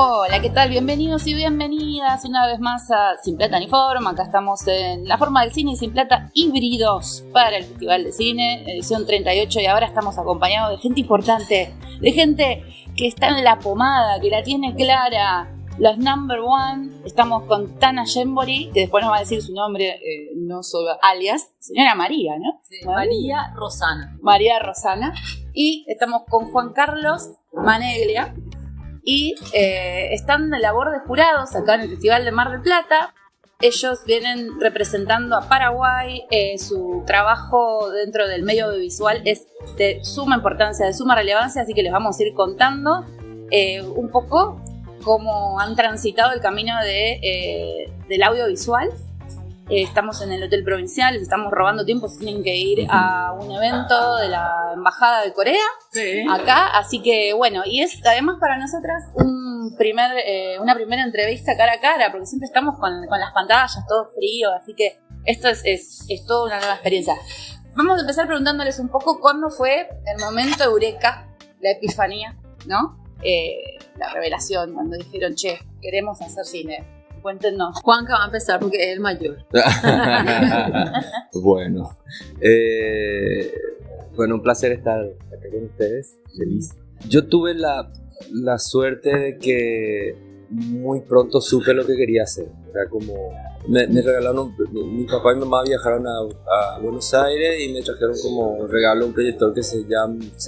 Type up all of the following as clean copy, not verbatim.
Hola, ¿qué tal? Bienvenidos y bienvenidas una vez más a Sin Plata ni Forma. Acá estamos en La Forma del Cine y Sin Plata híbridos para el Festival de Cine, edición 38, y ahora estamos acompañados de gente importante, de gente que está en la pomada, que la tiene clara, los number one. Estamos con Tana Gembori, que después nos va a decir su nombre, no solo alias, señora María, ¿no? Sí, María Rosana. María Rosana. Y estamos con Juan Carlos Maneglia. Y están de labor de jurados acá en el Festival de Mar del Plata. Ellos vienen representando a Paraguay. Su trabajo dentro del medio audiovisual es de suma importancia, de suma relevancia, así que les vamos a ir contando un poco cómo han transitado el camino del audiovisual. Estamos en el Hotel Provincial, les estamos robando tiempo, si tienen que ir a un evento de la Embajada de Corea, sí, acá, así que bueno, y es además para nosotras una primera entrevista cara a cara, porque siempre estamos con las pantallas, todo frío, así que esto es toda una nueva experiencia. Vamos a empezar preguntándoles un poco cuándo fue el momento eureka, la epifanía, ¿no? La revelación, cuando dijeron, che, queremos hacer cine. Cuéntenos. Juanca va a empezar porque es el mayor. Bueno, un placer estar acá con ustedes, feliz. Yo tuve la suerte de que muy pronto supe lo que quería hacer. Era como, me regalaron, mi papá y mi mamá viajaron a Buenos Aires y me trajeron como regalo un proyector que se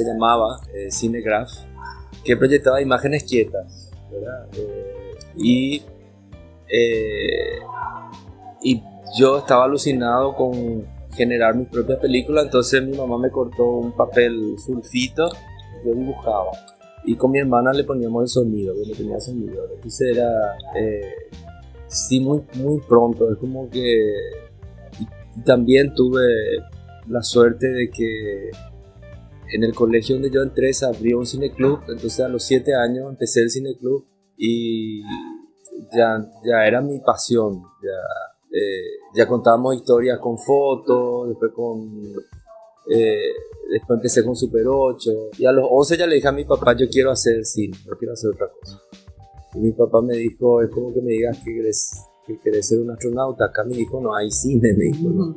llamaba Cinegraph, que proyectaba imágenes quietas, ¿verdad? Y yo estaba alucinado con generar mis propias películas, entonces mi mamá me cortó un papel sulfito, yo dibujaba y con mi hermana le poníamos el sonido, yo le tenía sonido, entonces era sí, muy, muy pronto, es como que y también tuve la suerte de que en el colegio donde yo entré se abrió un cineclub, entonces a los 7 años empecé el cineclub y ya era mi pasión, ya contábamos historias con fotos, después empecé con Super 8 y a los 11 ya le dije a mi papá, yo quiero hacer cine, no quiero hacer otra cosa. Y mi papá me dijo, es como que me digas que querés ser un astronauta, acá me dijo, no hay cine, me dijo, no.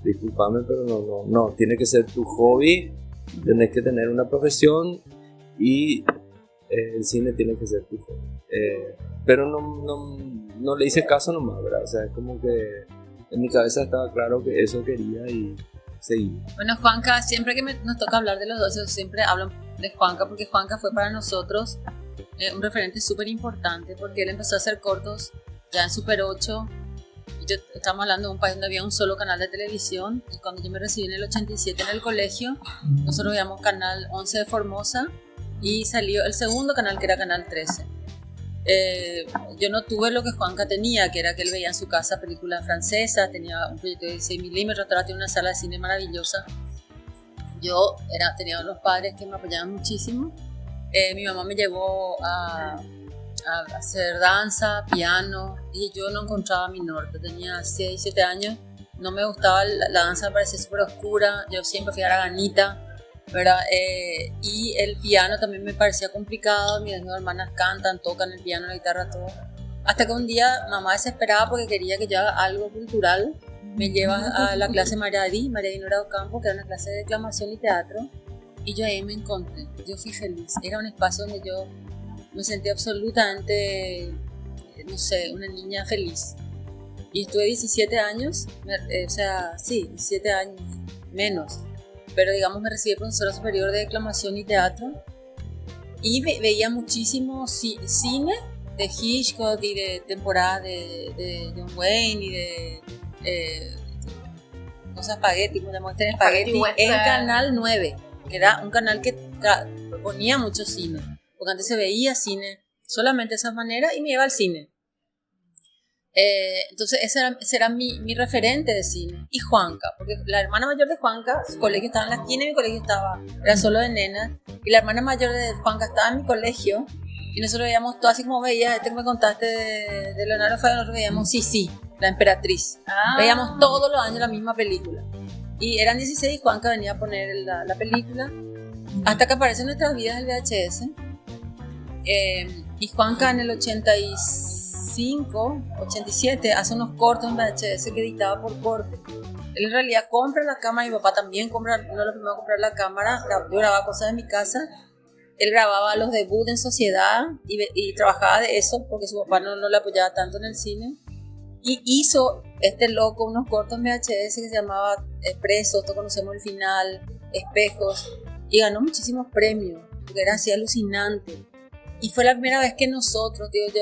Discúlpame, pero no, tiene que ser tu hobby, tenés que tener una profesión y el cine tiene que ser tu hobby. Pero no le hice caso nomás, ¿verdad? O sea, es como que en mi cabeza estaba claro que eso quería y seguí. Bueno, Juanca, siempre que nos toca hablar de los dos, yo siempre hablo de Juanca porque Juanca fue para nosotros un referente súper importante porque él empezó a hacer cortos ya en Super 8 y estamos hablando de un país donde había un solo canal de televisión y cuando yo me recibí en el 87 en el colegio, nosotros veíamos Canal 11 de Formosa y salió el segundo canal que era Canal 13. Yo no tuve lo que Juanca tenía, que era que él veía en su casa películas francesas, tenía un proyecto de 16 milímetros, ahora tiene una sala de cine maravillosa. Yo tenía unos padres que me apoyaban muchísimo. Mi mamá me llevó a hacer danza, piano, y yo no encontraba mi norte. Tenía 6, 7 años, no me gustaba, la danza me parecía súper oscura, yo siempre fui araganita, ¿verdad? Y el piano también me parecía complicado, mis dos hermanas cantan, tocan el piano, la guitarra, todo. Hasta que un día mamá desesperada porque quería que yo haga algo cultural, me lleva a la clase María Dinora Ocampo, que era una clase de declamación y teatro, y yo ahí me encontré, yo fui feliz, era un espacio donde yo me sentí absolutamente, no sé, una niña feliz. Y estuve 17 años, 17 años, menos. Pero digamos me recibí profesora superior de declamación y teatro y veía muchísimo cine de Hitchcock y de temporada de John Wayne y de cosas espagueti, como llamamos en espagueti, en Canal 9, que era un canal que ponía mucho cine, porque antes se veía cine solamente de esa manera y me iba al cine. Entonces ese era mi referente de cine. Y Juanca, porque la hermana mayor de Juanca, su colegio estaba en la esquina y mi colegio era solo de nenas, y la hermana mayor de Juanca estaba en mi colegio y nosotros veíamos todo así como veías, que me contaste de Leonardo Fabio, nosotros veíamos Sí, La Emperatriz. Veíamos todos los años la misma película y eran 16 y Juanca venía a poner la película hasta que aparece en nuestras vidas el VHS. Y Juanca en el 85, 87 hace unos cortos en VHS que editaba por corte. Él en realidad compra la cámara, mi papá también compra, uno de los primeros a comprar la cámara. Yo grababa cosas en mi casa. Él grababa los debuts en sociedad y trabajaba de eso porque su papá no le apoyaba tanto en el cine. Y hizo este loco unos cortos en VHS que se llamaba Presos, todos conocemos el final, Espejos, y ganó muchísimos premios porque era así alucinante. Y fue la primera vez que nosotros, digo yo,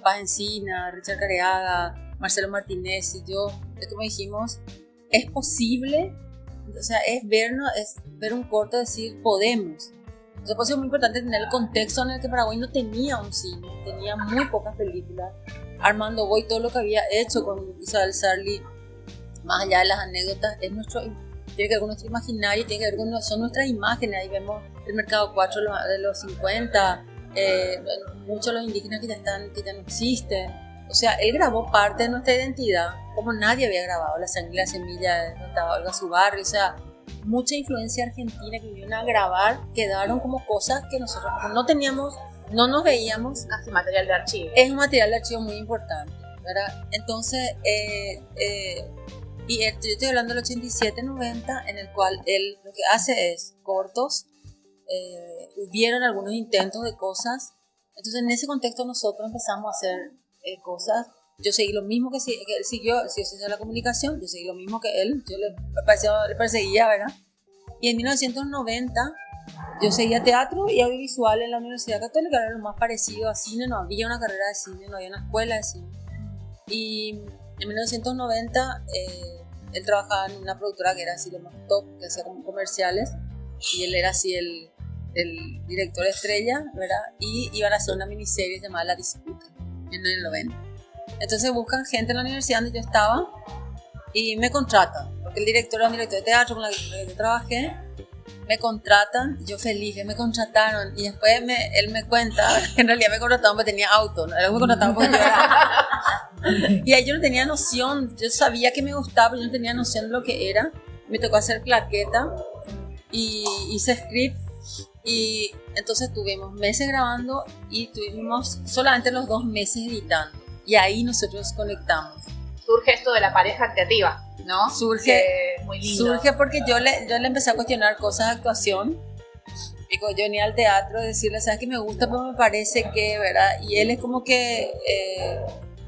Paz Encina, Richard Careaga, Marcelo Martínez y yo, es como dijimos, es posible, o sea, es ver un corto y decir, podemos. Entonces, por eso es muy importante tener el contexto en el que Paraguay no tenía un cine, tenía muy pocas películas. Armando Boy, todo lo que había hecho con Isabel Sarli, más allá de las anécdotas, tiene que ver con nuestro imaginario, tiene que ver con son nuestras imágenes. Ahí vemos el mercado 4 de los 50, muchos de los indígenas que ya no existen. O sea, él grabó parte de nuestra identidad como nadie había grabado. La sangre y la semilla, estaba Olga Zubarri, o sea, mucha influencia argentina que vinieron a grabar, quedaron como cosas que nosotros no teníamos, no nos veíamos. Casi material de archivo. Es un material de archivo muy importante, ¿verdad? Entonces, y yo estoy hablando del 87-90, en el cual él lo que hace es cortos, hubieron algunos intentos de cosas, entonces en ese contexto nosotros empezamos a hacer cosas. Yo seguí lo mismo que él siguió, él hizo la comunicación, yo seguí lo mismo que él, yo le perseguía, ¿verdad? Y en 1990 yo seguía teatro y audiovisual en la Universidad Católica, era lo más parecido a cine, no había una carrera de cine, no había una escuela de cine. Y en 1990 él trabajaba en una productora que era así lo más top, que hacía como comerciales, y él era así el director estrella, ¿verdad? Y iban a hacer una miniserie llamada La Disputa en el 90. Entonces buscan gente en la universidad donde yo estaba y me contratan, porque el director era un director de teatro con el que yo trabajé. Me contratan, yo feliz que me contrataron, y después él me cuenta que en realidad me contrataron porque tenía auto, no era que me contrataron porque yo era... Y ahí yo no tenía noción, yo sabía que me gustaba, pero yo no tenía noción de lo que era. Me tocó hacer claqueta y hice script, y entonces tuvimos meses grabando y tuvimos solamente los 2 meses editando, y ahí nosotros conectamos. Surge esto de la pareja creativa, ¿no? Surge muy lindo. Surge porque yo le empecé a cuestionar cosas de actuación. Y cuando yo venía al teatro, decirle, ¿sabes qué me gusta? Pero me parece que, ¿verdad? Y él es como que,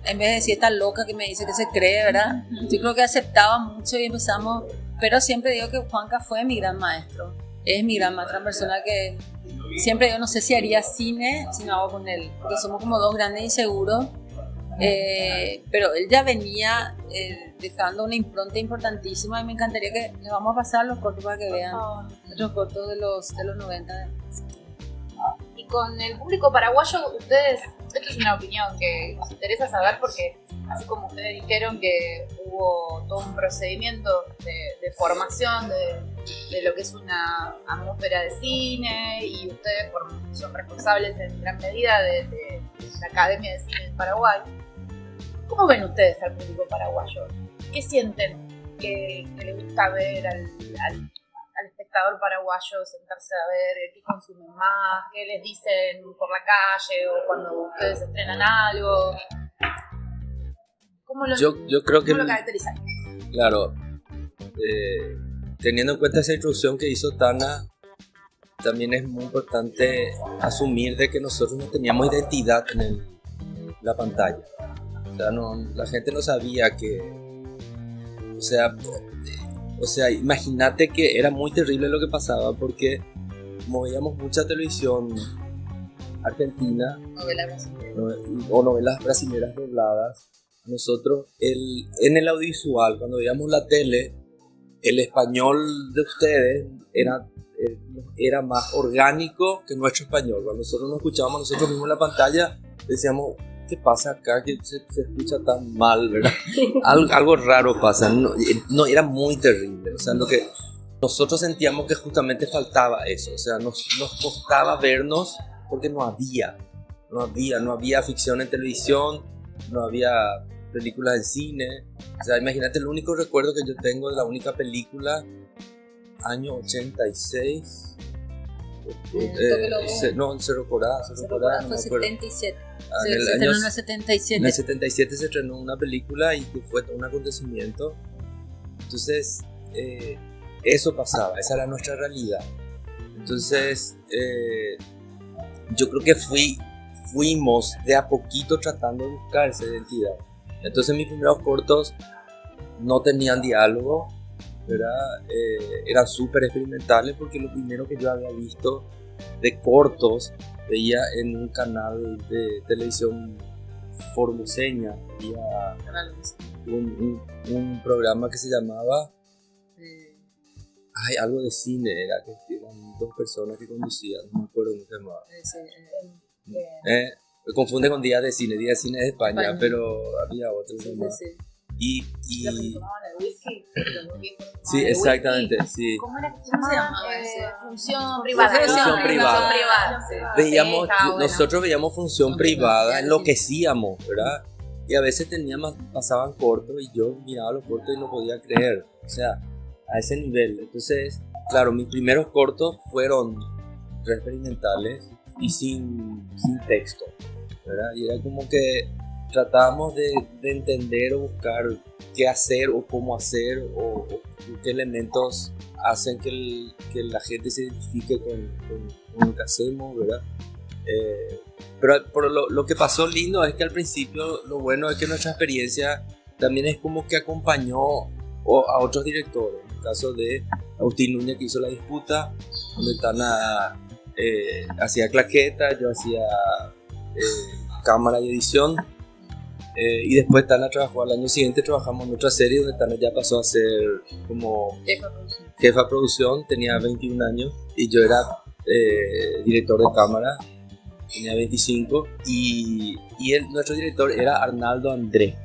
en vez de decir esta loca que me dice que se cree, ¿verdad? Yo creo que aceptaba mucho y empezamos. Pero siempre digo que Juanca fue mi gran maestro. Es mi gran maestra, una persona que siempre digo, no sé si haría cine si no hago con él. Porque somos como 2 grandes inseguros. Pero él ya venía dejando una impronta importantísima, y me encantaría que les vamos a pasar los cortos para que vean los cortos de los 90. Y con el público paraguayo, ustedes, esto es una opinión que nos interesa saber, porque así como ustedes dijeron que hubo todo un procedimiento de formación de lo que es una atmósfera de cine, y ustedes son responsables en gran medida de la Academia de Cine del Paraguay. ¿Cómo ven ustedes al público paraguayo? ¿Qué sienten que le gusta ver al espectador paraguayo sentarse a ver? ¿Qué consumen más? ¿Qué les dicen por la calle o cuando ustedes estrenan algo? ¿Cómo yo creo que ¿cómo lo caracterizan? Claro, teniendo en cuenta esa introducción que hizo Tana, también es muy importante asumir de que nosotros no teníamos identidad en la pantalla. O sea, la gente no sabía que... O sea, imagínate que era muy terrible lo que pasaba, porque como veíamos mucha televisión argentina o novelas brasileñas dobladas, nosotros en el audiovisual, cuando veíamos la tele, el español de ustedes era más orgánico que nuestro español. Cuando nosotros nos escuchábamos nosotros mismos en la pantalla, decíamos, ¿qué pasa acá? Que se escucha tan mal, ¿verdad? Algo raro pasa. No, era muy terrible. O sea, lo que nosotros sentíamos que justamente faltaba eso. O sea, nos costaba vernos porque no había ficción en televisión, no había películas en cine. O sea, imagínate, el único recuerdo que yo tengo de la única película, año 86, No, en Cerro Corá. Cerro Corá fue 77. Se En estrenó en el 77. En el 77 se estrenó una película y que fue todo un acontecimiento. Entonces, eso pasaba, esa era nuestra realidad. Entonces, yo creo que fuimos de a poquito tratando de buscar esa identidad. Entonces, mis primeros cortos no tenían diálogo, ¿verdad? Eran súper experimentales porque lo primero que yo había visto de cortos veía en un canal de televisión formoseña, había un programa que se llamaba algo de cine, eran dos personas que conducían, no me acuerdo cómo se llamaba. Me confunde con Día de Cine de España, pero había otro que se llamaba. Y sí, exactamente, sí. ¿Cómo era que se llamaba ese? Función privada. Función privada. Veíamos, Sí, nosotros veíamos función privada, enloquecíamos, ¿verdad? Y a veces pasaban cortos y yo miraba los cortos y no podía creer, o sea, a ese nivel. Entonces, claro, mis primeros cortos fueron experimentales y sin texto, ¿verdad? Y era como que tratábamos de entender o buscar qué hacer o cómo hacer o qué elementos hacen que la gente se identifique con lo que hacemos, ¿verdad? Pero lo que pasó lindo es que al principio lo bueno es que nuestra experiencia también es como que acompañó a otros directores. En el caso de Agustín Núñez, que hizo La Disputa, donde Tana hacía claqueta, yo hacía cámara y edición. Y después Tana trabajó, al año siguiente trabajamos en otra serie donde Tana ya pasó a ser como jefa de producción, tenía 21 años y yo era director de cámara, tenía 25 y nuestro director era Arnaldo André.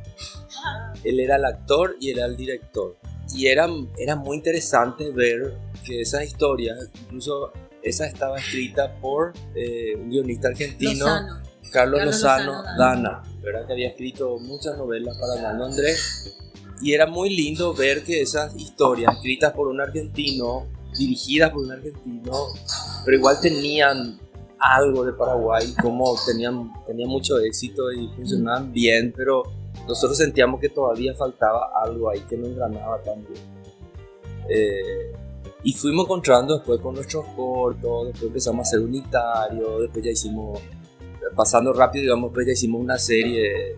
Él era el actor y era el director y era muy interesante ver que esas historias, incluso esa estaba escrita por un guionista argentino, Carlos Lozano Dana, ¿verdad? Que había escrito muchas novelas para Arnaldo Andrés y era muy lindo ver que esas historias escritas por un argentino, dirigidas por un argentino, pero igual tenían algo de Paraguay, como tenían mucho éxito y funcionaban bien, pero nosotros sentíamos que todavía faltaba algo ahí que no engranaba tan bien. Y fuimos encontrando después con nuestros cortos, después empezamos a hacer unitario, después ya hicimos, pasando rápido, digamos, pues ya hicimos una serie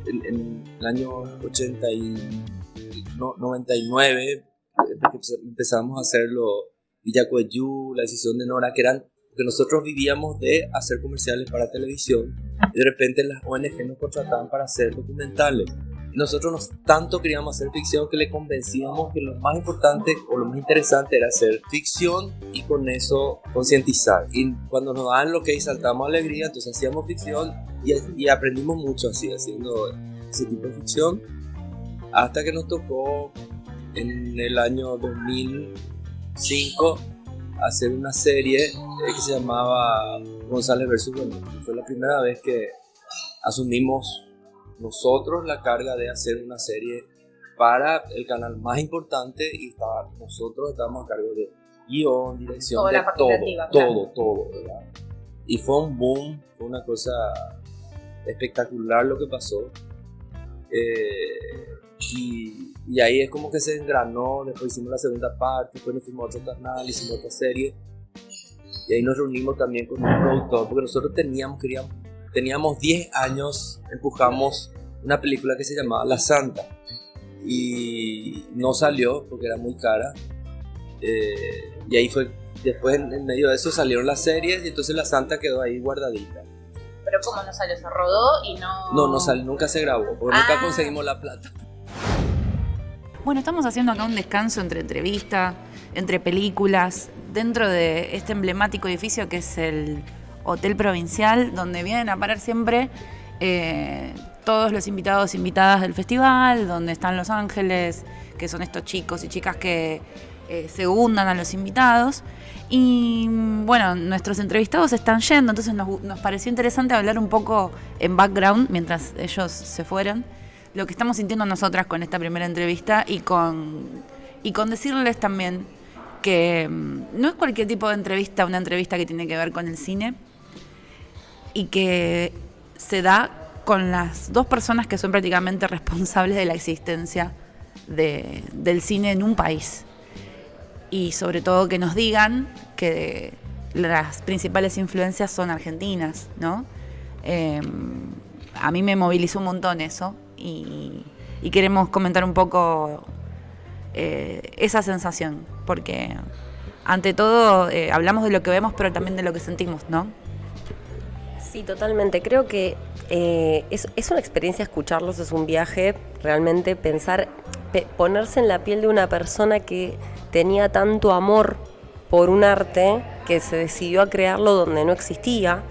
en el año 99, empezamos a hacerlo Villa Coyú, La Decisión de Nora, que eran, porque nosotros vivíamos de hacer comerciales para televisión, y de repente las ONG nos contrataban para hacer documentales. Nosotros tanto queríamos hacer ficción que le convencíamos que lo más importante o lo más interesante era hacer ficción y con eso concientizar. Y cuando nos daban lo que saltábamos alegría, entonces hacíamos ficción y aprendimos mucho así, haciendo ese tipo de ficción, hasta que nos tocó en el año 2005 hacer una serie que se llamaba González vs. Bueno. Fue la primera vez que asumimos nosotros la carga de hacer una serie para el canal más importante y nosotros estábamos a cargo de guión, dirección, toda de la parte creativa, todo, ¿verdad? Y fue un boom, fue una cosa espectacular lo que pasó. Y ahí es como que se engranó, después hicimos la segunda parte, después nos fuimos a otro canal, hicimos otra serie. Y ahí nos reunimos también con un productor, porque nosotros teníamos 10 años, empujamos una película que se llamaba La Santa y no salió porque era muy cara, y ahí fue, después en medio de eso salieron las series y entonces La Santa quedó ahí guardadita. Pero ¿cómo no salió? ¿Se rodó y no...? No salió, nunca se grabó, porque nunca conseguimos la plata. Bueno, estamos haciendo acá un descanso entre entrevistas, entre películas, dentro de este emblemático edificio que es el Hotel Provincial, donde vienen a parar siempre todos los invitados e invitadas del festival, donde están Los Ángeles, que son estos chicos y chicas que segundan a los invitados. Y bueno, nuestros entrevistados están yendo, entonces nos pareció interesante hablar un poco en background, mientras ellos se fueron, lo que estamos sintiendo nosotras con esta primera entrevista y con decirles también que no es cualquier tipo de entrevista, una entrevista que tiene que ver con el cine y que se da con las dos personas que son prácticamente responsables de la existencia del cine en un país. Y sobre todo que nos digan que las principales influencias son argentinas, ¿no? A mí me movilizó un montón eso y queremos comentar un poco esa sensación, porque ante todo hablamos de lo que vemos, pero también de lo que sentimos, ¿no? Sí, totalmente. Creo que es una experiencia escucharlos, es un viaje, realmente pensar, ponerse en la piel de una persona que tenía tanto amor por un arte que se decidió a crearlo donde no existía,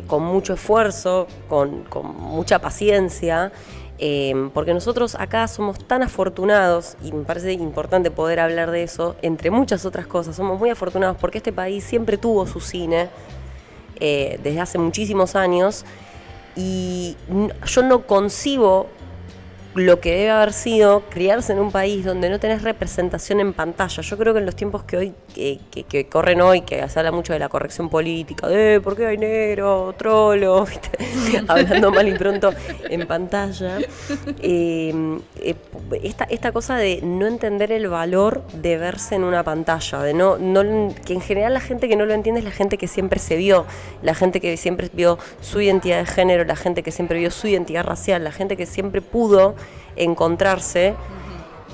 con mucho esfuerzo, con mucha paciencia, porque nosotros acá somos tan afortunados, y me parece importante poder hablar de eso, entre muchas otras cosas, somos muy afortunados porque este país siempre tuvo su cine, desde hace muchísimos años, y yo no concibo lo que debe haber sido criarse en un país donde no tenés representación en pantalla. Yo creo que en los tiempos que hoy que corren hoy, que se habla mucho de la corrección política, de ¿por qué hay negro, trolo? ¿Viste? Hablando mal y pronto en pantalla, esta cosa de no entender el valor de verse en una pantalla, de que en general la gente que no lo entiende es la gente que siempre se vio, la gente que siempre vio su identidad de género, la gente que siempre vio su identidad racial, la gente que siempre pudo encontrarse.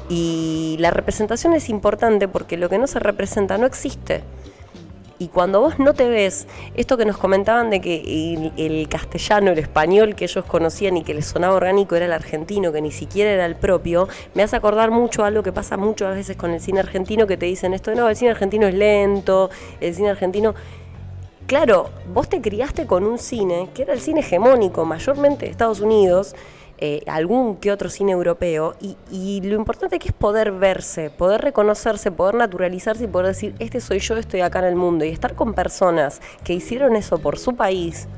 Y la representación es importante porque lo que no se representa no existe. Y cuando vos no te ves, esto que nos comentaban de que el castellano, el español que ellos conocían y que les sonaba orgánico era el argentino, que ni siquiera era el propio, me hace acordar mucho a algo que pasa muchas veces con el cine argentino, que te dicen esto, no, el cine argentino es lento, el cine argentino... Claro, vos te criaste con un cine que era el cine hegemónico, mayormente de Estados Unidos, algún que otro cine europeo, y lo importante que es poder verse, poder reconocerse, poder naturalizarse y poder decir, este soy yo, estoy acá en el mundo, y estar con personas que hicieron eso por su país,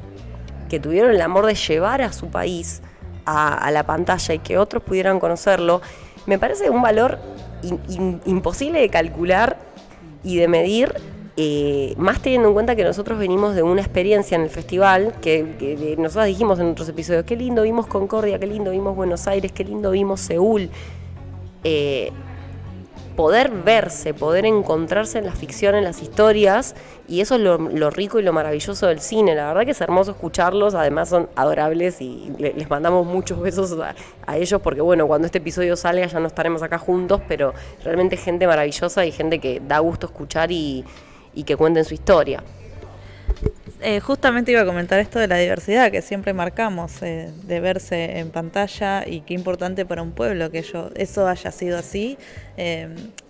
que tuvieron el amor de llevar a su país a la pantalla y que otros pudieran conocerlo, me parece un valor imposible de calcular y de medir. Más teniendo en cuenta que nosotros venimos de una experiencia en el festival que nosotros dijimos en otros episodios, qué lindo vimos Concordia, qué lindo vimos Buenos Aires, qué lindo vimos Seúl. Poder verse, poder encontrarse en la ficción, en las historias, y eso es lo rico y lo maravilloso del cine. La verdad que es hermoso escucharlos, además son adorables y les mandamos muchos besos a ellos, porque bueno, cuando este episodio salga ya no estaremos acá juntos, pero realmente gente maravillosa y gente que da gusto escuchar y que cuenten su historia. Justamente iba a comentar esto de la diversidad que siempre marcamos, de verse en pantalla, y qué importante para un pueblo que eso haya sido así.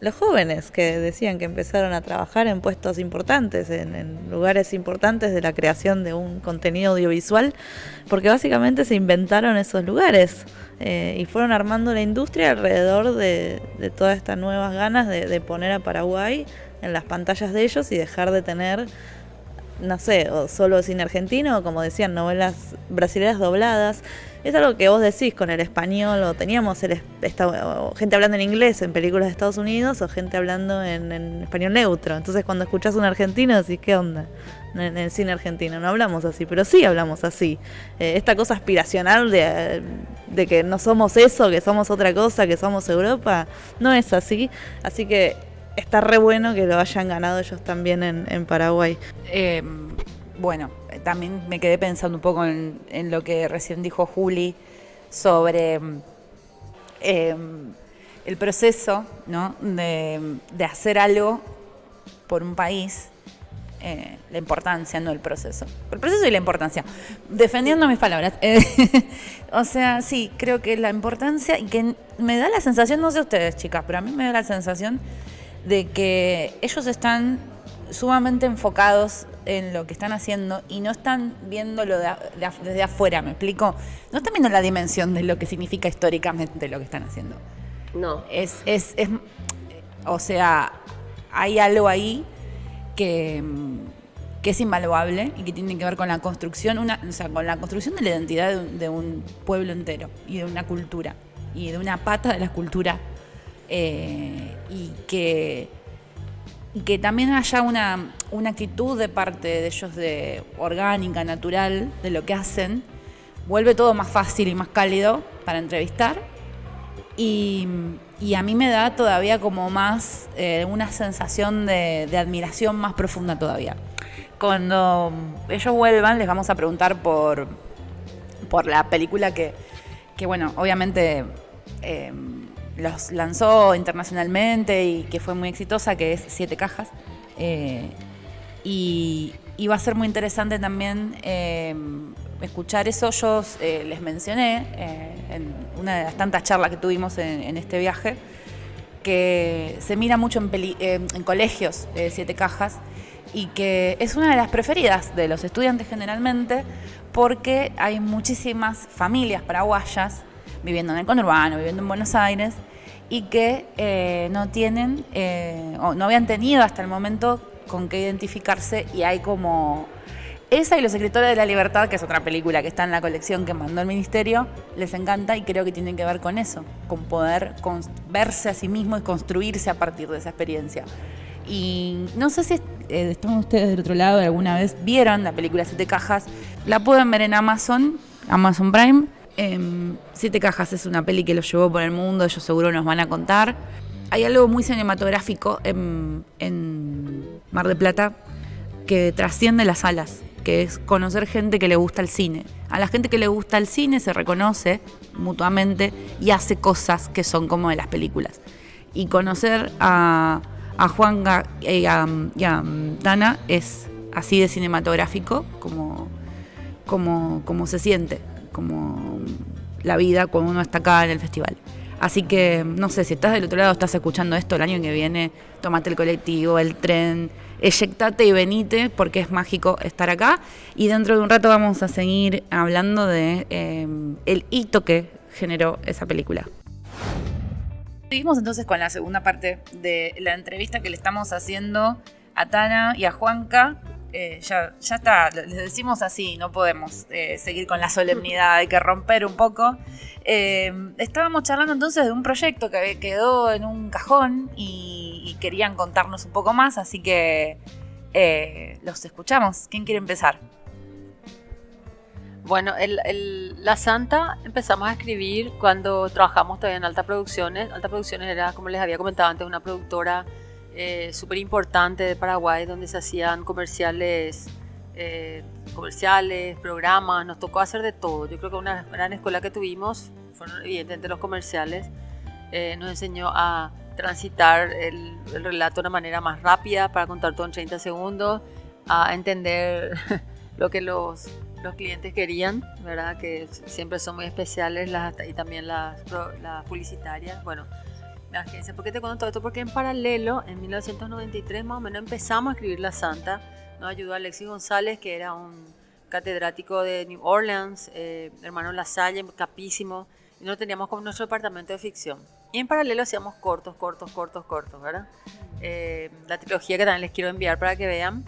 Los jóvenes que decían que empezaron a trabajar en puestos importantes, en lugares importantes de la creación de un contenido audiovisual, porque básicamente se inventaron esos lugares y fueron armando la industria alrededor de todas estas nuevas ganas de poner a Paraguay en las pantallas de ellos y dejar de tener, no sé, o solo cine argentino, o como decían, novelas brasileñas dobladas. Es algo que vos decís con el español, o teníamos gente hablando en inglés en películas de Estados Unidos, o gente hablando en español neutro. Entonces cuando escuchás un argentino decís, ¿qué onda? En el cine argentino no hablamos así, pero sí hablamos así. Esta cosa aspiracional de que no somos eso, que somos otra cosa, que somos Europa, no es así. Así que está re bueno que lo hayan ganado ellos también en Paraguay. Bueno, también me quedé pensando un poco en lo que recién dijo Juli sobre el proceso, ¿no? de hacer algo por un país, la importancia, no el proceso. El proceso y la importancia. Defendiendo mis palabras. O sea, sí, creo que la importancia, y que me da la sensación, no sé ustedes, chicas, pero a mí me da la sensación de que ellos están sumamente enfocados en lo que están haciendo y no están viéndolo desde afuera, ¿me explico? No están viendo la dimensión de lo que significa históricamente lo que están haciendo. No. O sea, hay algo ahí que es invaluable y que tiene que ver con la construcción, con la construcción de la identidad de un pueblo entero y de una cultura y de una pata de la cultura y que también haya una actitud de parte de ellos de orgánica, natural, de lo que hacen, vuelve todo más fácil y más cálido para entrevistar. Y a mí me da todavía como más una sensación de admiración más profunda todavía. Cuando ellos vuelvan les vamos a preguntar por la película que bueno, obviamente los lanzó internacionalmente y que fue muy exitosa, que es Siete Cajas. Y va a ser muy interesante también escuchar eso. Yo les mencioné en una de las tantas charlas que tuvimos en este viaje, que se mira mucho en colegios Siete Cajas, y que es una de las preferidas de los estudiantes generalmente, porque hay muchísimas familias paraguayas viviendo en el conurbano, viviendo en Buenos Aires, y que no tienen o no habían tenido hasta el momento con qué identificarse, y hay como esa y Los Escritores de la Libertad, que es otra película que está en la colección que mandó el ministerio, les encanta, y creo que tienen que ver con eso, con poder verse a sí mismo y construirse a partir de esa experiencia. Y no sé si están ustedes del otro lado, alguna vez vieron la película Siete Cajas. La pueden ver en Amazon Prime. Siete Cajas es una peli que los llevó por el mundo, ellos seguro nos van a contar. Hay algo muy cinematográfico en Mar del Plata que trasciende las salas, que es conocer gente que le gusta el cine. A la gente que le gusta el cine se reconoce mutuamente y hace cosas que son como de las películas. Y conocer a Juanga y a Tana es así de cinematográfico como se siente, como la vida cuando uno está acá en el festival. Así que, no sé, si estás del otro lado, estás escuchando esto el año que viene, tomate el colectivo, el tren, eyectate y venite, porque es mágico estar acá. Y dentro de un rato vamos a seguir hablando de el hito que generó esa película. Seguimos entonces con la segunda parte de la entrevista que le estamos haciendo a Tana y a Juanca. Ya está, les decimos así, no podemos seguir con la solemnidad, hay que romper un poco. Estábamos charlando entonces de un proyecto que quedó en un cajón y querían contarnos un poco más, así que los escuchamos. ¿Quién quiere empezar? Bueno, La Santa empezamos a escribir cuando trabajamos todavía en Alta Producciones. Alta Producciones era, como les había comentado antes, una productora súper importante de Paraguay, donde se hacían comerciales, programas. Nos tocó hacer de todo. Yo creo que una gran escuela que tuvimos fueron evidentemente los comerciales. Nos enseñó a transitar el relato de una manera más rápida para contar todo en 30 segundos, a entender lo que los clientes querían, ¿verdad? Que siempre son muy especiales, y también las publicitarias. Bueno, la agencia. ¿Por qué te cuento todo esto? Porque en paralelo, en 1993 más o menos, empezamos a escribir La Santa. Nos ayudó Alexis González, que era un catedrático de New Orleans, hermano Lasalle, capísimo, y nosotros teníamos como nuestro departamento de ficción. Y en paralelo hacíamos cortos, ¿verdad? La trilogía que también les quiero enviar para que vean.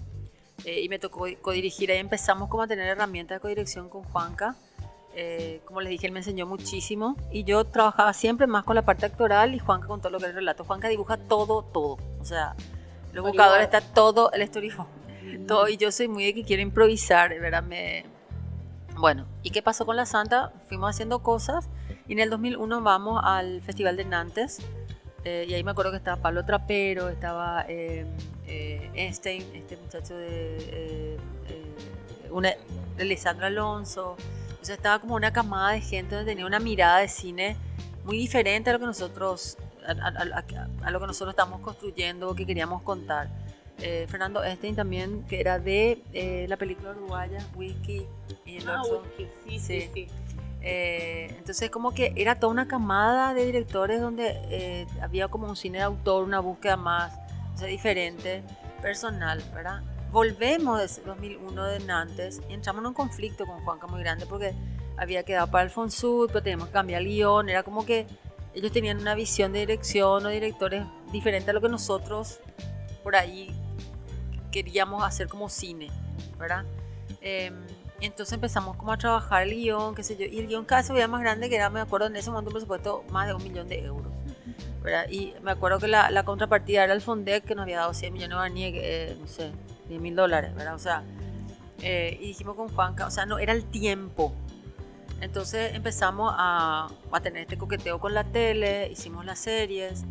Y me tocó codirigir. Ahí empezamos como a tener herramientas de codirección con Juanca. Como les dije, él me enseñó muchísimo. Y yo trabajaba siempre más con la parte actoral y Juanca con todo lo que es el relato. Juanca dibuja todo. O sea, el buscador está todo, el storyboard. Todo, y yo soy muy de que quiero improvisar, ¿verdad? Bueno, ¿y qué pasó con La Santa? Fuimos haciendo cosas y en el 2001 vamos al Festival de Nantes. Y ahí me acuerdo que estaba Pablo Trapero, estaba Einstein, este muchacho de Lisandro Alonso. O sea, estaba como una camada de gente donde tenía una mirada de cine muy diferente a lo que nosotros, a lo que nosotros estamos construyendo o que queríamos contar. Fernando Einstein también, que era de la película uruguaya Whisky y el otro. Whisky, sí. Entonces como que era toda una camada de directores donde había como un cine de autor, una búsqueda más, o sea, diferente, personal, ¿verdad? Volvemos de 2001 de Nantes y entramos en un conflicto con Juanca muy grande porque había quedado para Alfonsud, pero teníamos que cambiar el guión. Era como que ellos tenían una visión de dirección o directores diferente a lo que nosotros por ahí queríamos hacer como cine, ¿verdad? Entonces empezamos como a trabajar el guión, qué sé yo, y el guión cada vez se veía más grande, que era, me acuerdo en ese momento un presupuesto más de 1 millón de euros, ¿verdad? Y me acuerdo que la contrapartida era el Fondec, que nos había dado 100 millones de guaraníes, no sé, $10.000, ¿verdad? O sea, y dijimos con Juanca, o sea, no era el tiempo. Entonces empezamos a tener este coqueteo con la tele, hicimos las series,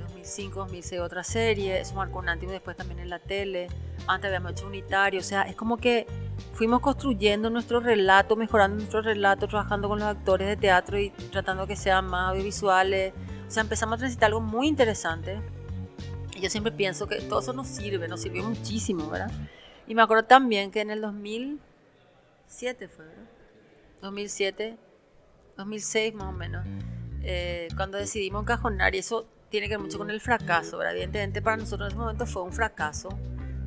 2005, 2006 otra serie, eso marcó un antes y después también en la tele, antes habíamos hecho Unitario, o sea, es como que fuimos construyendo nuestro relato, mejorando nuestro relato, trabajando con los actores de teatro y tratando que sean más audiovisuales, o sea, empezamos a transitar algo muy interesante y yo siempre pienso que todo eso nos sirvió muchísimo, ¿verdad? Y me acuerdo también que en el 2007 fue, ¿verdad? 2007, 2006 más o menos, cuando decidimos encajonar, y eso tiene que ver mucho con el fracaso, ¿verdad? Evidentemente para nosotros en ese momento fue un fracaso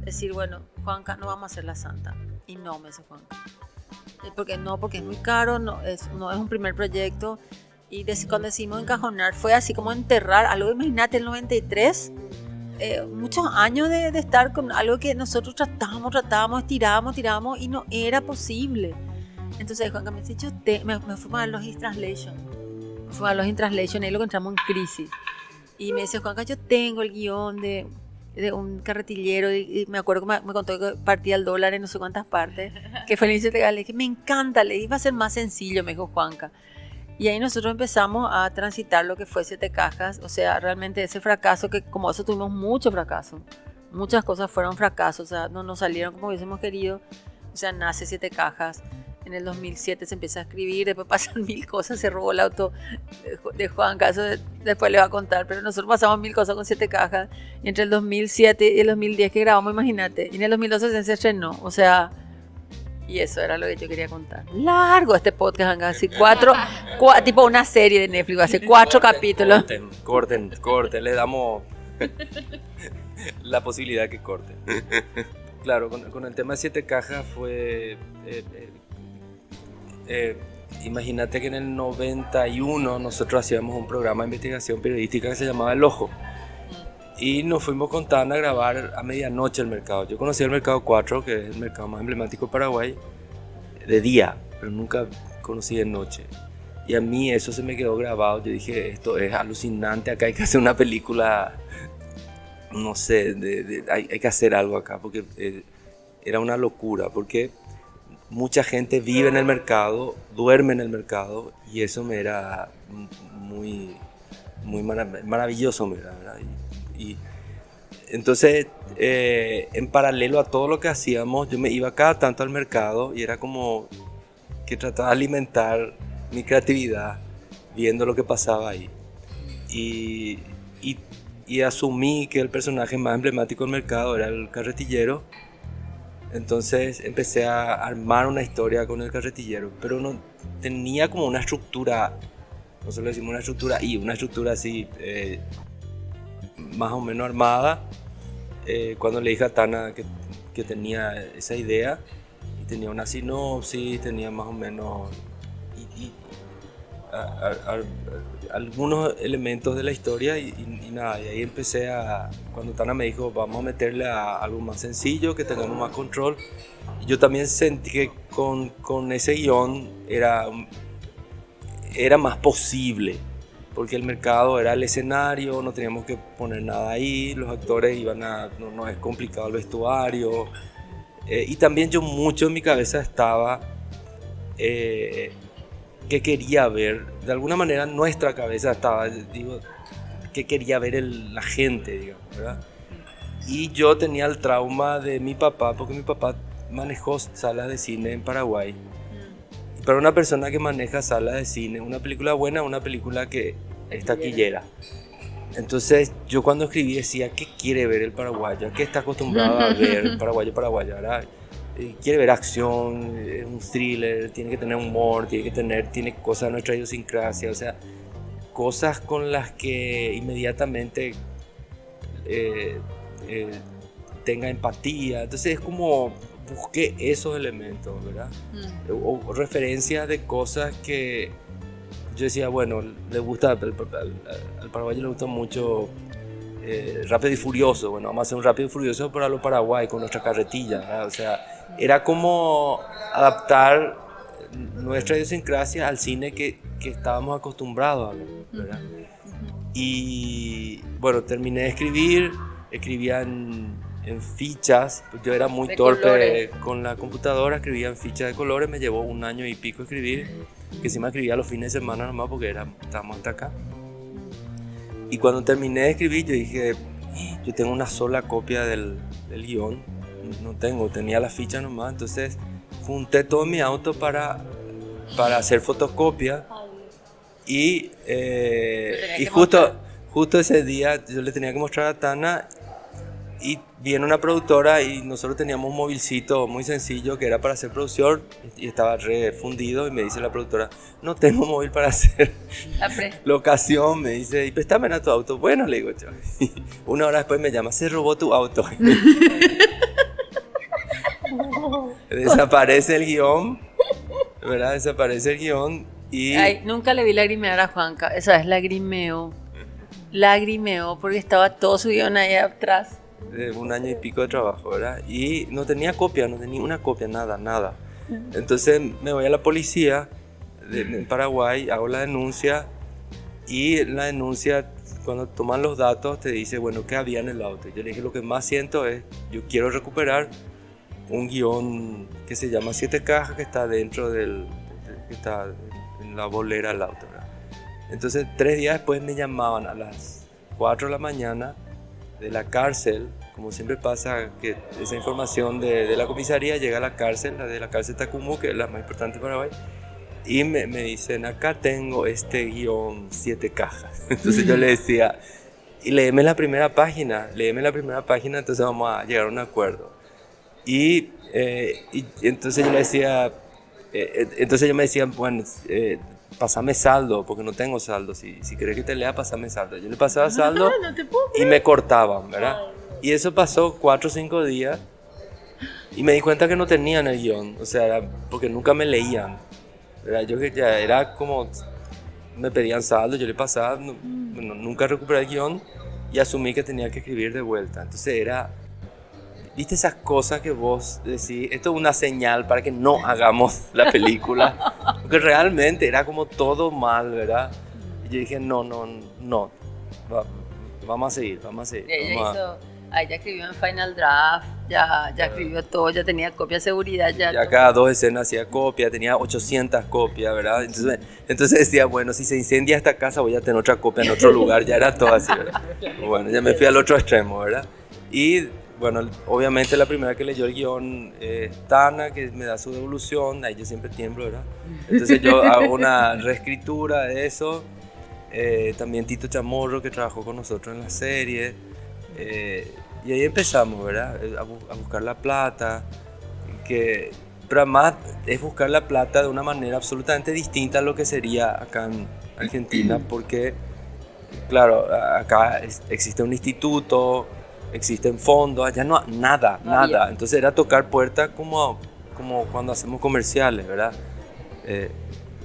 decir, bueno, Juanca, no vamos a hacer la santa. Y no, me dice Juanca. Porque es muy caro, no es un primer proyecto. Y cuando decidimos encajonar fue así como enterrar algo. Imagínate, el 93, muchos años de estar con algo que nosotros tratábamos, tirábamos y no era posible. Entonces Juanca me dice, me fui a los Lost in Translation, ahí lo encontramos en crisis. Y me dice, Juanca, yo tengo el guión de un carretillero, y me acuerdo que me contó que partía el dólar en no sé cuántas partes, que fue el inicio de, le dije, me encanta, le iba a ser más sencillo, me dijo Juanca. Y ahí nosotros empezamos a transitar lo que fue 7 cajas, o sea, realmente ese fracaso, que como eso tuvimos mucho fracaso, muchas cosas fueron fracasos, o sea, no nos salieron como hubiésemos querido, o sea, nace 7 cajas. En el 2007 se empieza a escribir, después pasan 1000 cosas, se robó el auto de Juanca, eso después le va a contar, pero nosotros pasamos 1000 cosas con 7 cajas, y entre el 2007 y el 2010 que grabamos, imagínate, y en el 2012 se estrenó, o sea, y eso era lo que yo quería contar. Largo este podcast, así 4, tipo una serie de Netflix, hace 4 capítulos. Corten, le damos la posibilidad que corten. Claro, con el tema de 7 cajas fue... imagínate que en el 91 nosotros hacíamos un programa de investigación periodística que se llamaba El Ojo, y nos fuimos con Tana a grabar a medianoche el mercado. Yo conocí el Mercado 4, que es el mercado más emblemático de Paraguay, de día, pero nunca conocí de noche, y a mí eso se me quedó grabado. Yo dije, esto es alucinante, acá hay que hacer una película, no sé, hay que hacer algo acá, porque era una locura, porque mucha gente vive en el mercado, duerme en el mercado, y eso me era muy maravilloso, ¿verdad? Y entonces, en paralelo a todo lo que hacíamos, yo me iba cada tanto al mercado y era como que trataba de alimentar mi creatividad viendo lo que pasaba ahí. Y asumí que el personaje más emblemático del mercado era el carretillero. Entonces empecé a armar una historia con el carretillero, pero no tenía como una estructura, nosotros le decimos una estructura así, más o menos armada. Cuando le dije a Tana que tenía esa idea, y tenía una sinopsis, tenía más o menos algunos elementos de la historia, y nada, y ahí empecé cuando Tana me dijo, vamos a meterle a algo más sencillo, que tengamos más control. Y yo también sentí que con ese guión era más posible, porque el mercado era el escenario, no teníamos que poner nada ahí, los actores no es complicado el vestuario, y también yo mucho en mi cabeza estaba que quería ver, de alguna manera nuestra cabeza estaba, digo, que quería ver la gente, digamos, ¿verdad? Y yo tenía el trauma de mi papá, porque mi papá manejó salas de cine en Paraguay. Para una persona que maneja salas de cine, una película buena, una película que es taquillera. Entonces yo cuando escribí decía, ¿qué quiere ver el paraguayo? ¿Qué está acostumbrado a ver el paraguayo, ¿verdad? Quiere ver acción, un thriller, tiene que tener humor, tiene cosas de nuestra idiosincrasia, o sea, cosas con las que inmediatamente tenga empatía. Entonces es como busqué esos elementos, ¿verdad? O referencias de cosas que yo decía, bueno, al paraguayo le gusta mucho Rápido y Furioso. Bueno, vamos a hacer un Rápido y Furioso para los Paraguay con nuestra carretilla, ¿verdad? O sea, era como adaptar nuestra idiosincrasia al cine que estábamos acostumbrados a ver, ¿verdad? Y bueno, terminé de escribir, escribía en fichas, yo era muy De torpe colores. con la computadora, escribía en fichas de colores, me llevó 1 año y pico escribir, que encima escribía los fines de semana nomás porque estábamos hasta acá. Y cuando terminé de escribir yo dije, yo tengo una sola copia del guión, tenía la ficha nomás, entonces junté todo mi auto para hacer fotocopia y justo ese día yo le tenía que mostrar a Tana y viene una productora y nosotros teníamos un movilcito muy sencillo que era para hacer producción y estaba refundido y me dice la productora, no tengo móvil para hacer locación, me dice, y préstame a tu auto. Bueno, le digo yo. 1 hora después me llama, se robó tu auto. Desaparece el guión, ¿verdad? Desaparece el guión y... Ay, nunca le vi lagrimear a Juanca. Esa vez lagrimeó porque estaba todo su guión ahí atrás. 1 año y pico de trabajo, ¿verdad? Y no tenía copia, no tenía una copia, nada. Entonces me voy a la policía en Paraguay, hago la denuncia y la denuncia, cuando toman los datos, te dice, bueno, ¿qué había en el auto? Yo le dije, lo que más siento es, yo quiero recuperar un guión que se llama 7 cajas que está dentro que está en la bolera del auto, ¿verdad? Entonces 3 días después me llamaban a las 4 de la mañana de la cárcel, como siempre pasa que esa información de la comisaría llega a la cárcel, la de la cárcel Tacumu, que es la más importante de Paraguay, y me dicen, acá tengo este guión 7 cajas. Entonces yo le decía, y léeme la primera página, entonces vamos a llegar a un acuerdo. Y entonces yo le decía, entonces ellos me decían, bueno, pásame saldo, porque no tengo saldo, si querés que te lea, pásame saldo. Yo le pasaba saldo y me cortaban, ¿verdad? Y eso pasó 4 o 5 días y me di cuenta que no tenían el guión, o sea, era porque nunca me leían, ¿verdad? Yo que ya era como, me pedían saldo, yo le pasaba, nunca recuperé el guión y asumí que tenía que escribir de vuelta. Entonces era, ¿viste esas cosas que vos decís? Esto es una señal para que no hagamos la película, porque realmente era como todo mal, ¿verdad? Y yo dije, no, vamos a seguir. Ya escribió en Final Draft, ya escribió todo, ya tenía copia de seguridad. Ya cada 2 escenas hacía copia, tenía 800 copias, ¿verdad? Entonces decía, bueno, si se incendia esta casa voy a tener otra copia en otro lugar, ya era todo así, ¿verdad? Bueno, ya me fui al otro extremo, ¿verdad? Y bueno, obviamente la primera que leyó el guión es Tana, que me da su devolución, ahí yo siempre tiemblo, ¿verdad? Entonces yo hago una reescritura de eso, también Tito Chamorro, que trabajó con nosotros en la serie, y ahí empezamos, ¿verdad? A buscar la plata, pero además es buscar la plata de una manera absolutamente distinta a lo que sería acá en Argentina, porque, claro, acá existe un instituto, existen fondos, allá no nada. Entonces era tocar puertas como cuando hacemos comerciales, ¿verdad?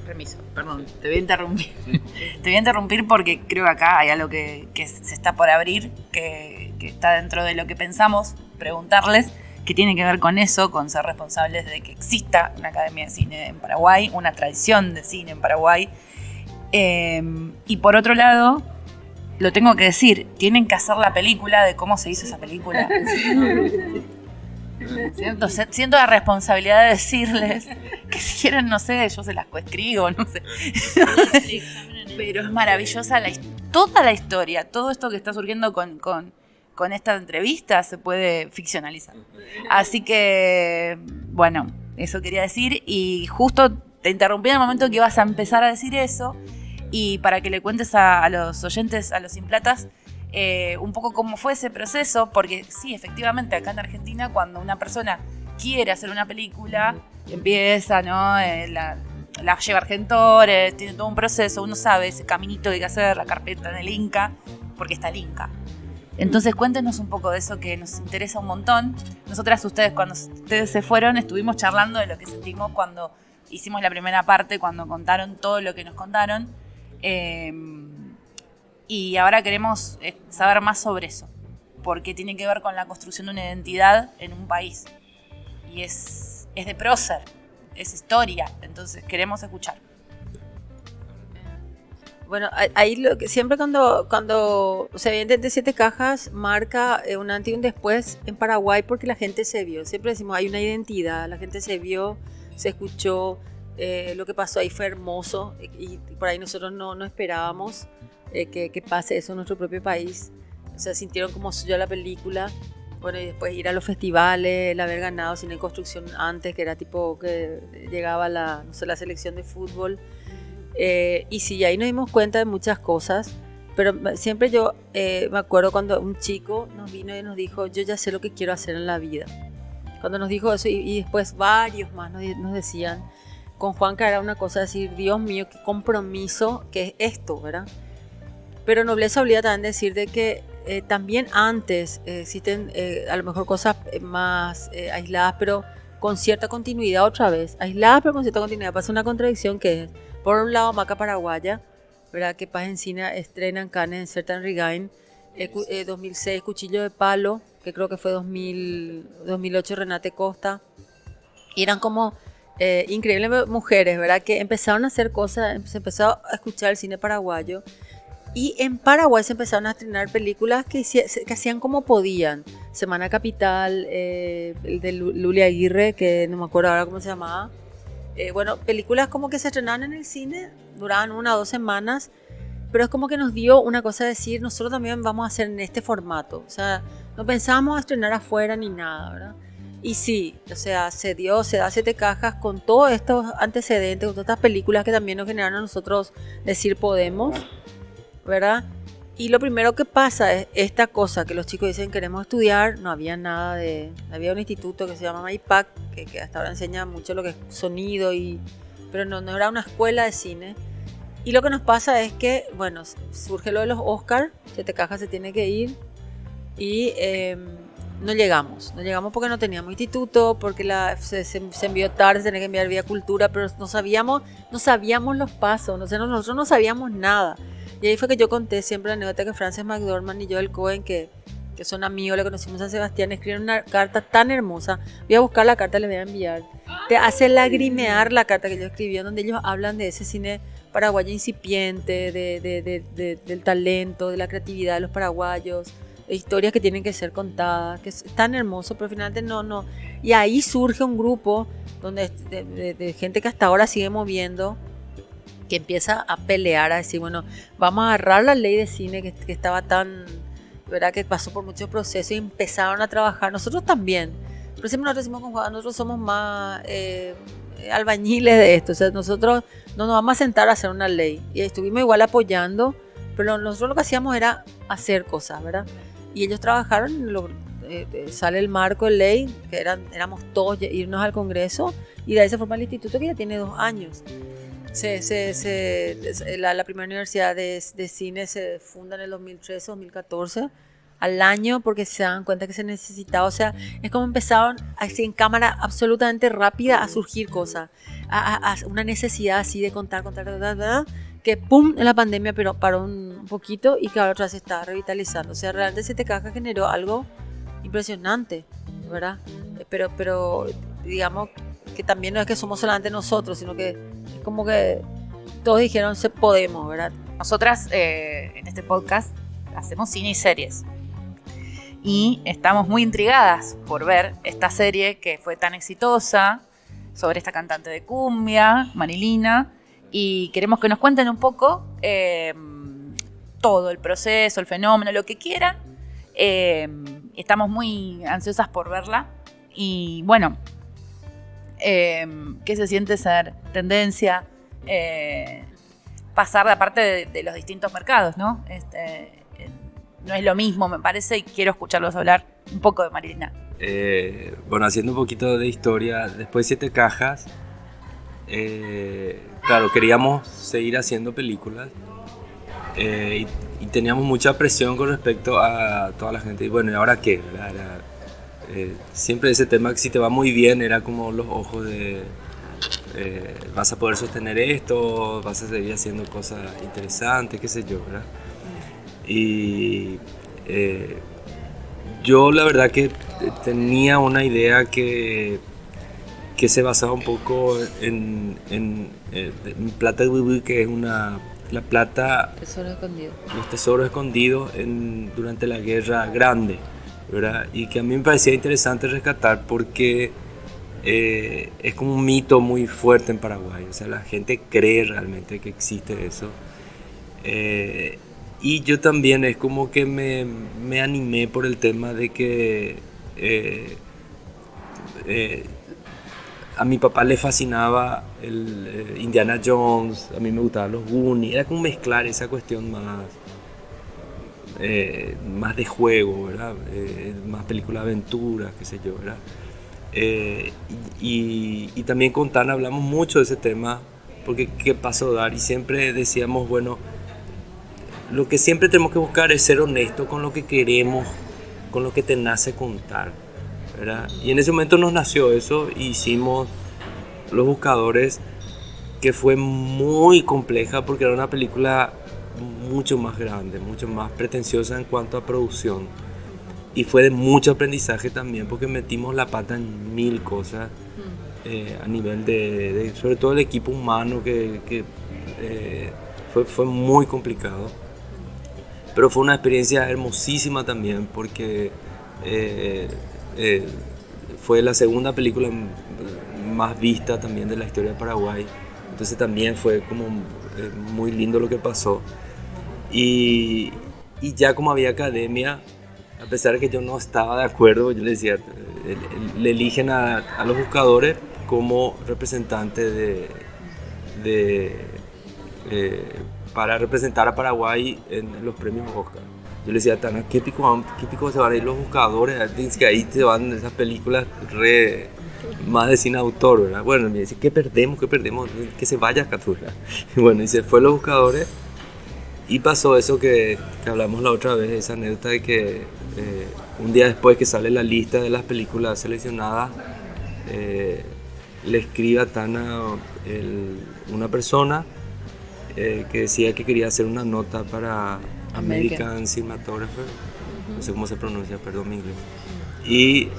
Permiso, perdón, te voy a interrumpir. Te voy a interrumpir porque creo que acá hay algo que se está por abrir, que está dentro de lo que pensamos preguntarles, que tiene que ver con eso, con ser responsables de que exista una academia de cine en Paraguay, una tradición de cine en Paraguay. Y por otro lado, lo tengo que decir, tienen que hacer la película de cómo se hizo esa película. Siento la responsabilidad de decirles que si quieren, no sé, yo se las coescribo, no sé. Pero es maravillosa toda la historia, todo esto que está surgiendo con esta entrevista se puede ficcionalizar. Así que, bueno, eso quería decir y justo te interrumpí en el momento que ibas a empezar a decir eso y para que le cuentes a los oyentes, a los Sin Platas, un poco cómo fue ese proceso, porque sí, efectivamente, acá en Argentina, cuando una persona quiere hacer una película, empieza, ¿no? La lleva a Argentores, tiene todo un proceso, uno sabe ese caminito que hay que hacer, la carpeta en el Inca, porque está el Inca. Entonces cuéntenos un poco de eso que nos interesa un montón. Cuando ustedes se fueron, estuvimos charlando de lo que sentimos cuando hicimos la primera parte, cuando contaron todo lo que nos contaron. Y ahora queremos saber más sobre eso, porque tiene que ver con la construcción de una identidad en un país. Y es de prócer, es historia, entonces queremos escuchar. Bueno, ahí siempre cuando se venden de 7 cajas, marca un antes y un después en Paraguay porque la gente se vio. Siempre decimos, hay una identidad, la gente se vio, se escuchó, lo que pasó ahí fue hermoso y por ahí nosotros no esperábamos que pase eso en nuestro propio país. O sea, sintieron como suya la película. Bueno, y después ir a los festivales, el haber ganado Cine en Construcción antes, que era tipo que llegaba la selección de fútbol. Y sí, ahí nos dimos cuenta de muchas cosas, pero siempre yo me acuerdo cuando un chico nos vino y nos dijo, yo ya sé lo que quiero hacer en la vida. Cuando nos dijo eso y después varios más nos decían, con Juanca era una cosa decir, Dios mío, qué compromiso que es esto, ¿verdad? Pero nobleza obliga también decir de que también antes existen a lo mejor cosas más aisladas, pero con cierta continuidad otra vez. Aisladas pero con cierta continuidad. Pasa una contradicción que es, por un lado, Maca Paraguaya, ¿verdad? Que Paz Encina estrena en Cannes en Certain Regain. 2006, Cuchillo de Palo, que creo que fue 2008, Renate Costa. Y eran como increíbles mujeres, ¿verdad? Que empezaron a hacer cosas, se empezó a escuchar el cine paraguayo. Y en Paraguay se empezaron a estrenar películas que hacían como podían. Semana Capital, el de Luli Aguirre, que no me acuerdo ahora cómo se llamaba. Bueno, películas como que se estrenaban en el cine, duraban 1 o 2 semanas, pero es como que nos dio una cosa de decir, nosotros también vamos a hacer en este formato. O sea, no pensábamos a estrenar afuera ni nada, ¿verdad? Y sí, o sea, se da 7 cajas con todos estos antecedentes, con todas estas películas que también nos generaron a nosotros decir podemos, ¿verdad? Y lo primero que pasa es esta cosa que los chicos dicen queremos estudiar, no había nada había un instituto que se llama MAIPAC, que hasta ahora enseña mucho lo que es sonido, pero no era una escuela de cine. Y lo que nos pasa es que, bueno, surge lo de los Oscar, 7 cajas se tiene que ir y no llegamos porque no teníamos instituto, porque se envió tarde, se tenía que enviar vía cultura, pero no sabíamos los pasos, nosotros no sabíamos nada. Y ahí fue que yo conté siempre la anécdota que Frances McDormand y Joel Cohen, que son amigos, le conocimos a Sebastián, escribieron una carta tan hermosa. Voy a buscar la carta, le voy a enviar. Te hace lagrimear la carta que yo escribí, donde ellos hablan de ese cine paraguayo incipiente, del talento, de la creatividad de los paraguayos, de historias que tienen que ser contadas, que es tan hermoso, pero finalmente no. Y ahí surge un grupo de gente que hasta ahora sigue moviendo, que empieza a pelear, a decir, bueno, vamos a agarrar la ley de cine que estaba tan, ¿verdad? Que pasó por muchos procesos y empezaron a trabajar, nosotros también, pero siempre nosotros decimos con Juan, nosotros somos más albañiles de esto, o sea, nosotros no nos vamos a sentar a hacer una ley, y estuvimos igual apoyando, pero nosotros lo que hacíamos era hacer cosas, ¿verdad? Y ellos trabajaron, sale el marco de ley, que éramos todos irnos al Congreso, y de ahí se forma el instituto que ya tiene 2 años. La primera universidad de cine se funda en el 2013, 2014, al año, porque se dan cuenta que se necesitaba, o sea, es como empezaron así en cámara absolutamente rápida a surgir cosas, a una necesidad así de contar, que pum, en la pandemia pero paró un poquito y que ahora otra vez se está revitalizando, o sea, realmente 7 cajas generó algo impresionante, ¿verdad? Pero digamos que también no es que somos solamente nosotros, sino que es como que todos dijeron se podemos, ¿verdad? Nosotras en este podcast hacemos cine y series. Y estamos muy intrigadas por ver esta serie que fue tan exitosa sobre esta cantante de cumbia, Marilina. Y queremos que nos cuenten un poco todo el proceso, el fenómeno, lo que quieran. Estamos muy ansiosas por verla. Y bueno, ¿qué se siente ser tendencia? Pasar de aparte de los distintos mercados, ¿no? No es lo mismo, me parece, y quiero escucharlos hablar un poco de Marilina. Bueno, haciendo un poquito de historia, después de 7 cajas, claro, queríamos seguir haciendo películas y teníamos mucha presión con respecto a toda la gente. Y bueno, ¿y ahora qué? Siempre ese tema que si te va muy bien era como los ojos de vas a poder sostener esto, vas a seguir haciendo cosas interesantes, qué sé yo, ¿verdad? Y yo la verdad que tenía una idea que se basaba un poco en Plata de Wiwi, que es una la plata, Tesoro escondido. los tesoros escondidos durante la Guerra Grande, ¿verdad? Y que a mí me parecía interesante rescatar porque es como un mito muy fuerte en Paraguay, o sea, la gente cree realmente que existe eso. Y yo también es como que me animé por el tema de que a mi papá le fascinaba el Indiana Jones, a mí me gustaban los Goonies, era como mezclar esa cuestión más de juego, ¿verdad? Más película de aventuras, qué sé yo, ¿verdad? Y también con Tana hablamos mucho de ese tema, porque qué pasó dar, y siempre decíamos, bueno, lo que siempre tenemos que buscar es ser honesto con lo que queremos, con lo que te nace contar, ¿verdad? Y en ese momento nos nació eso, y hicimos Los Buscadores, que fue muy compleja porque era una película mucho más grande, mucho más pretenciosa en cuanto a producción. Y fue de mucho aprendizaje también porque metimos la pata en 1000 cosas a nivel de sobre todo el equipo humano que fue muy complicado. Pero fue una experiencia hermosísima también porque fue la segunda película más vista también de la historia de Paraguay. Entonces también fue como muy lindo lo que pasó. Y ya como había academia, a pesar de que yo no estaba de acuerdo, yo le decía, le eligen a Los Buscadores como representante para representar a Paraguay en los premios Oscar. Yo le decía a Tana, ¿qué pico se van a ir Los Buscadores? Dice que ahí se van esas películas más de cine autor, ¿verdad? Bueno, me dice, ¿qué perdemos? Que se vaya Catula. Y bueno, y se fue Los Buscadores. Y pasó eso que hablamos la otra vez, esa anécdota de que un día después que sale la lista de las películas seleccionadas, le escribe a Tana una persona que decía que quería hacer una nota para American Cinematographer, no sé cómo se pronuncia, perdón mi inglés, y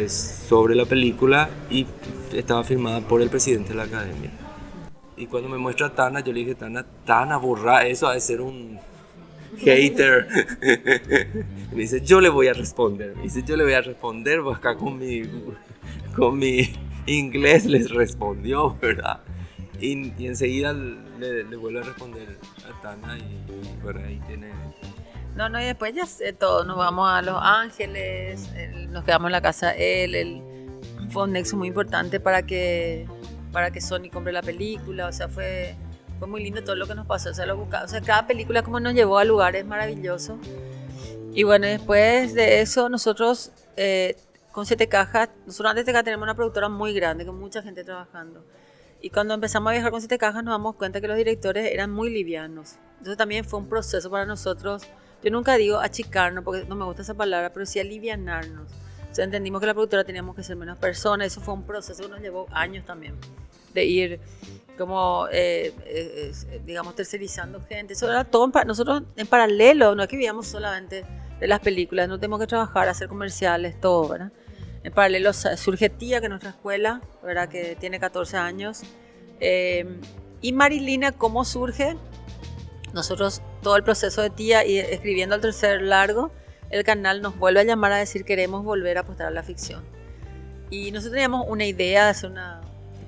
sobre la película, y estaba firmada por el presidente de la academia. Y cuando me muestra a Tana, yo le dije, Tana, borra eso, ha de ser un hater. Me dice, yo le voy a responder. Pues acá con mi inglés les respondió, ¿verdad? Y enseguida le vuelve a responder a Tana y bueno, ahí tiene... No, y después ya todo, nos vamos a Los Ángeles, nos quedamos en la casa él, fue un nexo muy importante para que Sony compre la película, o sea, fue muy lindo todo lo que nos pasó, o sea, cada película como nos llevó a lugares maravillosos. Y bueno, después de eso nosotros con 7 Cajas, nosotros antes de que tenemos una productora muy grande, con mucha gente trabajando, y cuando empezamos a viajar con 7 Cajas nos damos cuenta que los directores eran muy livianos, entonces también fue un proceso para nosotros, yo nunca digo achicarnos, porque no me gusta esa palabra, pero sí alivianarnos. O sea, entendimos que la productora teníamos que ser menos personas. Eso fue un proceso que nos llevó años también. De ir como, digamos, tercerizando gente. Eso era todo nosotros en paralelo. No es que vivíamos solamente de las películas. No tenemos que trabajar, hacer comerciales, todo, ¿verdad? En paralelo surge Tía, que es nuestra escuela, ¿verdad? Que tiene 14 años. Y Marilina, ¿cómo surge? Nosotros, todo el proceso de Tía y escribiendo el tercer largo, el canal nos vuelve a llamar a decir queremos volver a apostar a la ficción. Y nosotros teníamos una idea de hacer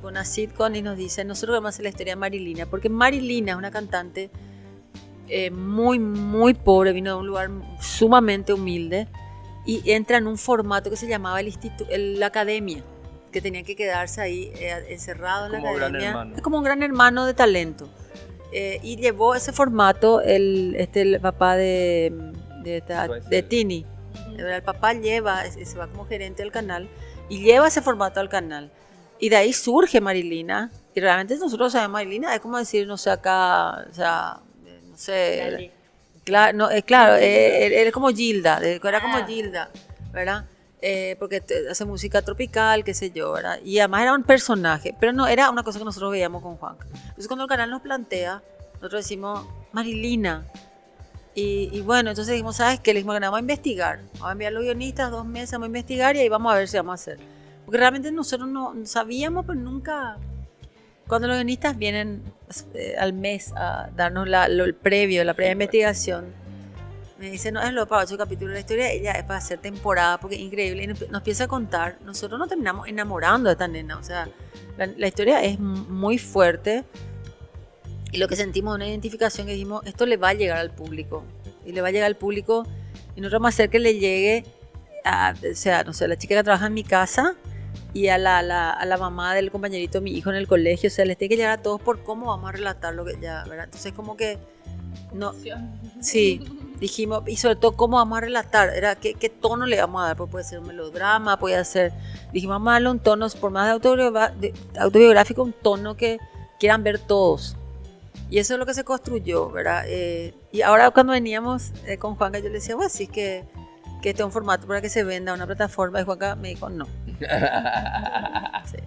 una sitcom y nos dicen, nosotros vamos a hacer la historia de Marilina, porque Marilina es una cantante muy, muy pobre, vino de un lugar sumamente humilde y entra en un formato que se llamaba la academia, que tenía que quedarse ahí encerrado en la academia. Es como un gran hermano de talento. Y llevó ese formato el papá de Tini. El papá se va como gerente del canal y lleva ese formato al canal. Y de ahí surge Marilina. Y realmente nosotros sabemos Marilina, es como decir, no sé, acá, o sea, no sé. Claro, no, claro, era como Gilda, era como Gilda, ¿verdad? Porque hace música tropical, qué sé yo, ¿verdad? Y además era un personaje, pero no era una cosa que nosotros veíamos con Juan. Entonces cuando el canal nos plantea, nosotros decimos, Marilina. Y bueno, entonces dijimos, ¿sabes qué? Le dijimos que vamos a investigar, vamos a enviar a los guionistas 2 meses, vamos a investigar y ahí vamos a ver si vamos a hacer. Porque realmente nosotros no sabíamos, pero nunca Cuando los guionistas vienen al mes a darnos el previo, la previa investigación, me dicen, no, es lo para 8 capítulos, la historia de ella es para hacer temporada, porque es increíble, y nos empieza a contar, nosotros nos terminamos enamorando de esta nena, o sea, la historia es muy fuerte, y lo que sentimos es una identificación que dijimos, esto le va a llegar al público, y le va a llegar al público, y nosotros vamos a hacer que le llegue o sea, no sé, a la chica que trabaja en mi casa, y a la mamá del compañerito de mi hijo en el colegio, o sea, les tiene que llegar a todos por cómo vamos a relatar lo que ya, ¿verdad? Entonces como que, no, sí, dijimos, y sobre todo cómo vamos a relatar, era qué tono le vamos a dar, porque puede ser un melodrama, puede ser, dijimos, vamos a darle un tono, por más de autobiográfico, un tono que quieran ver todos. Y eso es lo que se construyó, ¿verdad? Y ahora cuando veníamos con Juanca, yo le decía, bueno, sí, que este es un formato para que se venda a una plataforma, y Juanca me dijo, no. Sí.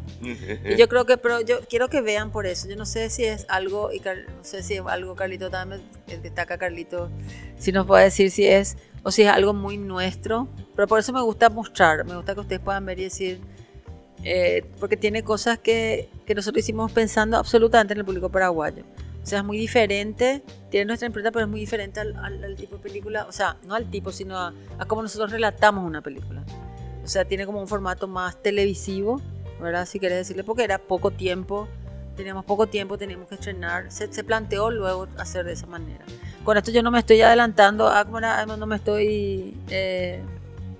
Y yo creo que, pero yo quiero que vean por eso. Yo no sé si es algo, y no sé si es algo, Carlito también, está acá Carlito, si nos puede decir si es, o si es algo muy nuestro, pero por eso me gusta mostrar, me gusta que ustedes puedan ver y decir, porque tiene cosas que nosotros hicimos pensando absolutamente en el público paraguayo. O sea, es muy diferente, tiene nuestra impronta, pero es muy diferente al tipo de película, o sea, no al tipo, sino a cómo nosotros relatamos una película. O sea, tiene como un formato más televisivo, ¿verdad? Si querés decirle, porque era poco tiempo, teníamos que estrenar, se planteó luego hacer de esa manera. Con esto yo no me estoy adelantando, no me estoy,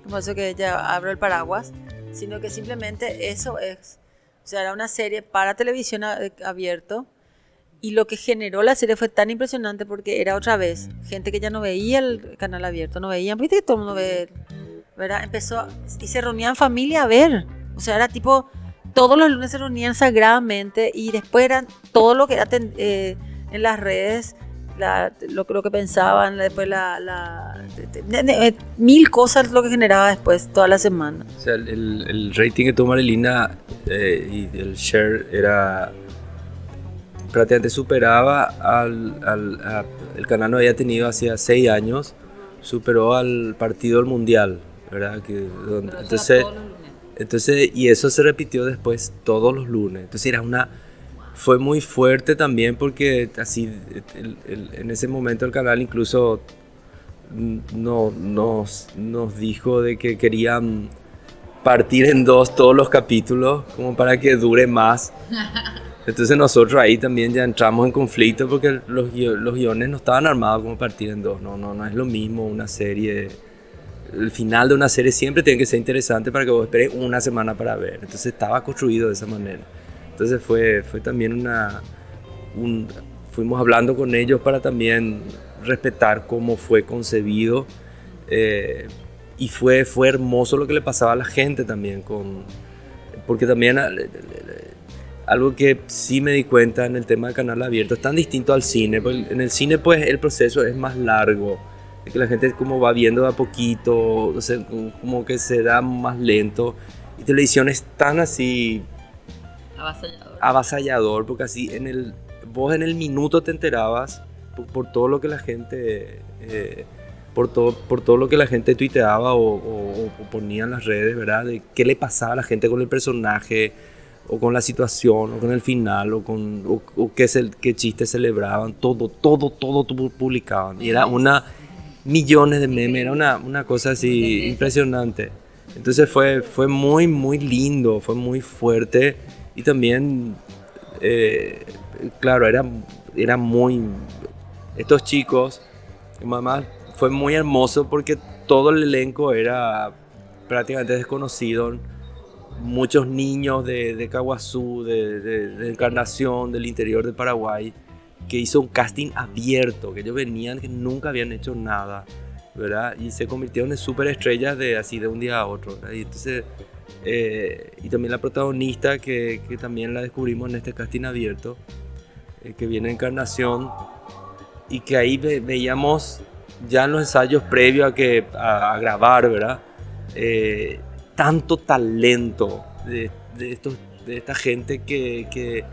como eso que ya abro el paraguas, sino que simplemente eso es, o sea, era una serie para televisión abierto. Y lo que generó la serie fue tan impresionante porque era otra vez gente que ya no veía el canal abierto, no veían, viste que todo el mundo ve, ¿verdad? Empezó y se reunían en familia a ver, o sea, era tipo, todos los lunes se reunían sagradamente y después eran todo lo que era en las redes, lo que pensaban, después mil cosas lo que generaba después toda la semana. O sea, el rating que tuvo Marilina y el share era... prácticamente superaba el canal no había tenido hacía 6 años, superó al partido del mundial, ¿verdad? Entonces, y eso se repitió después todos los lunes. Entonces fue muy fuerte también porque así en ese momento el canal incluso nos dijo de que querían partir en 2 todos los capítulos como para que dure más. Entonces nosotros ahí también ya entramos en conflicto porque los guiones no estaban armados como partir en 2. No es lo mismo una serie. El final de una serie siempre tiene que ser interesante para que vos esperes una semana para ver. Entonces estaba construido de esa manera. Entonces fue también fuimos hablando con ellos para también respetar cómo fue concebido. Y fue hermoso lo que le pasaba a la gente también. Porque también... algo que sí me di cuenta en el tema del canal abierto, es tan distinto al cine, porque en el cine pues el proceso es más largo, es que la gente como va viendo de a poquito, o sea, como que se da más lento, y televisión es tan así avasallador, porque así vos en el minuto te enterabas por todo lo que la gente por todo lo que la gente tuiteaba o ponía en las redes, ¿verdad? De qué le pasaba a la gente con el personaje, o con la situación, o con el final, o qué chistes celebraban, todo publicaban. Y era millones de memes, era una cosa así impresionante. Entonces fue muy, muy lindo, fue muy fuerte. Y también, claro, era muy... Estos chicos, mamá, fue muy hermoso porque todo el elenco era prácticamente desconocido. Muchos niños de Caguazú, de Encarnación, del interior de Paraguay, que hizo un casting abierto, que ellos venían que nunca habían hecho nada, ¿verdad? Y se convirtieron en superestrellas así de un día a otro, ¿verdad? Y entonces, y también la protagonista que también la descubrimos en este casting abierto, que viene de Encarnación, y que ahí veíamos ya en los ensayos previos a grabar, ¿verdad? Tanto talento de esta gente que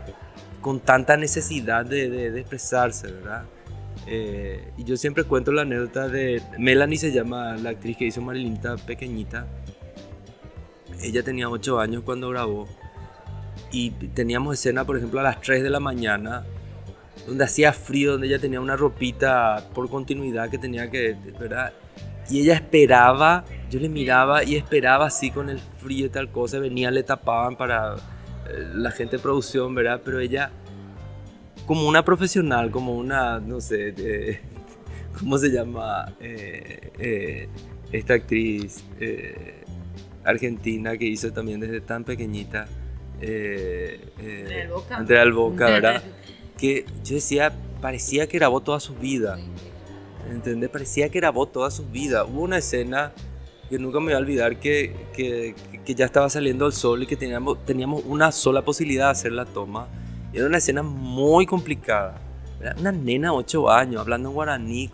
con tanta necesidad de expresarse, ¿verdad? Y yo siempre cuento la anécdota de Melanie, se llama la actriz que hizo Marilinita pequeñita. Ella tenía 8 años cuando grabó y teníamos escena, por ejemplo, a las 3 de la mañana, donde hacía frío, donde ella tenía una ropita por continuidad que tenía que, ¿verdad? Y ella esperaba, yo le miraba y esperaba así con el frío y tal cosa, venía, le tapaban para la gente de producción, ¿verdad? Pero ella, como una profesional, como una, no sé, ¿cómo se llama? Esta actriz argentina que hizo también desde tan pequeñita, Andrea del Boca, ¿verdad? Que yo decía, parecía que grabó toda su vida, ¿entendés? Parecía que grabó toda su vida. Hubo una escena que nunca me voy a olvidar, que ya estaba saliendo el sol y que teníamos una sola posibilidad de hacer la toma. Era una escena muy complicada. Era una nena de 8 años hablando en guaraní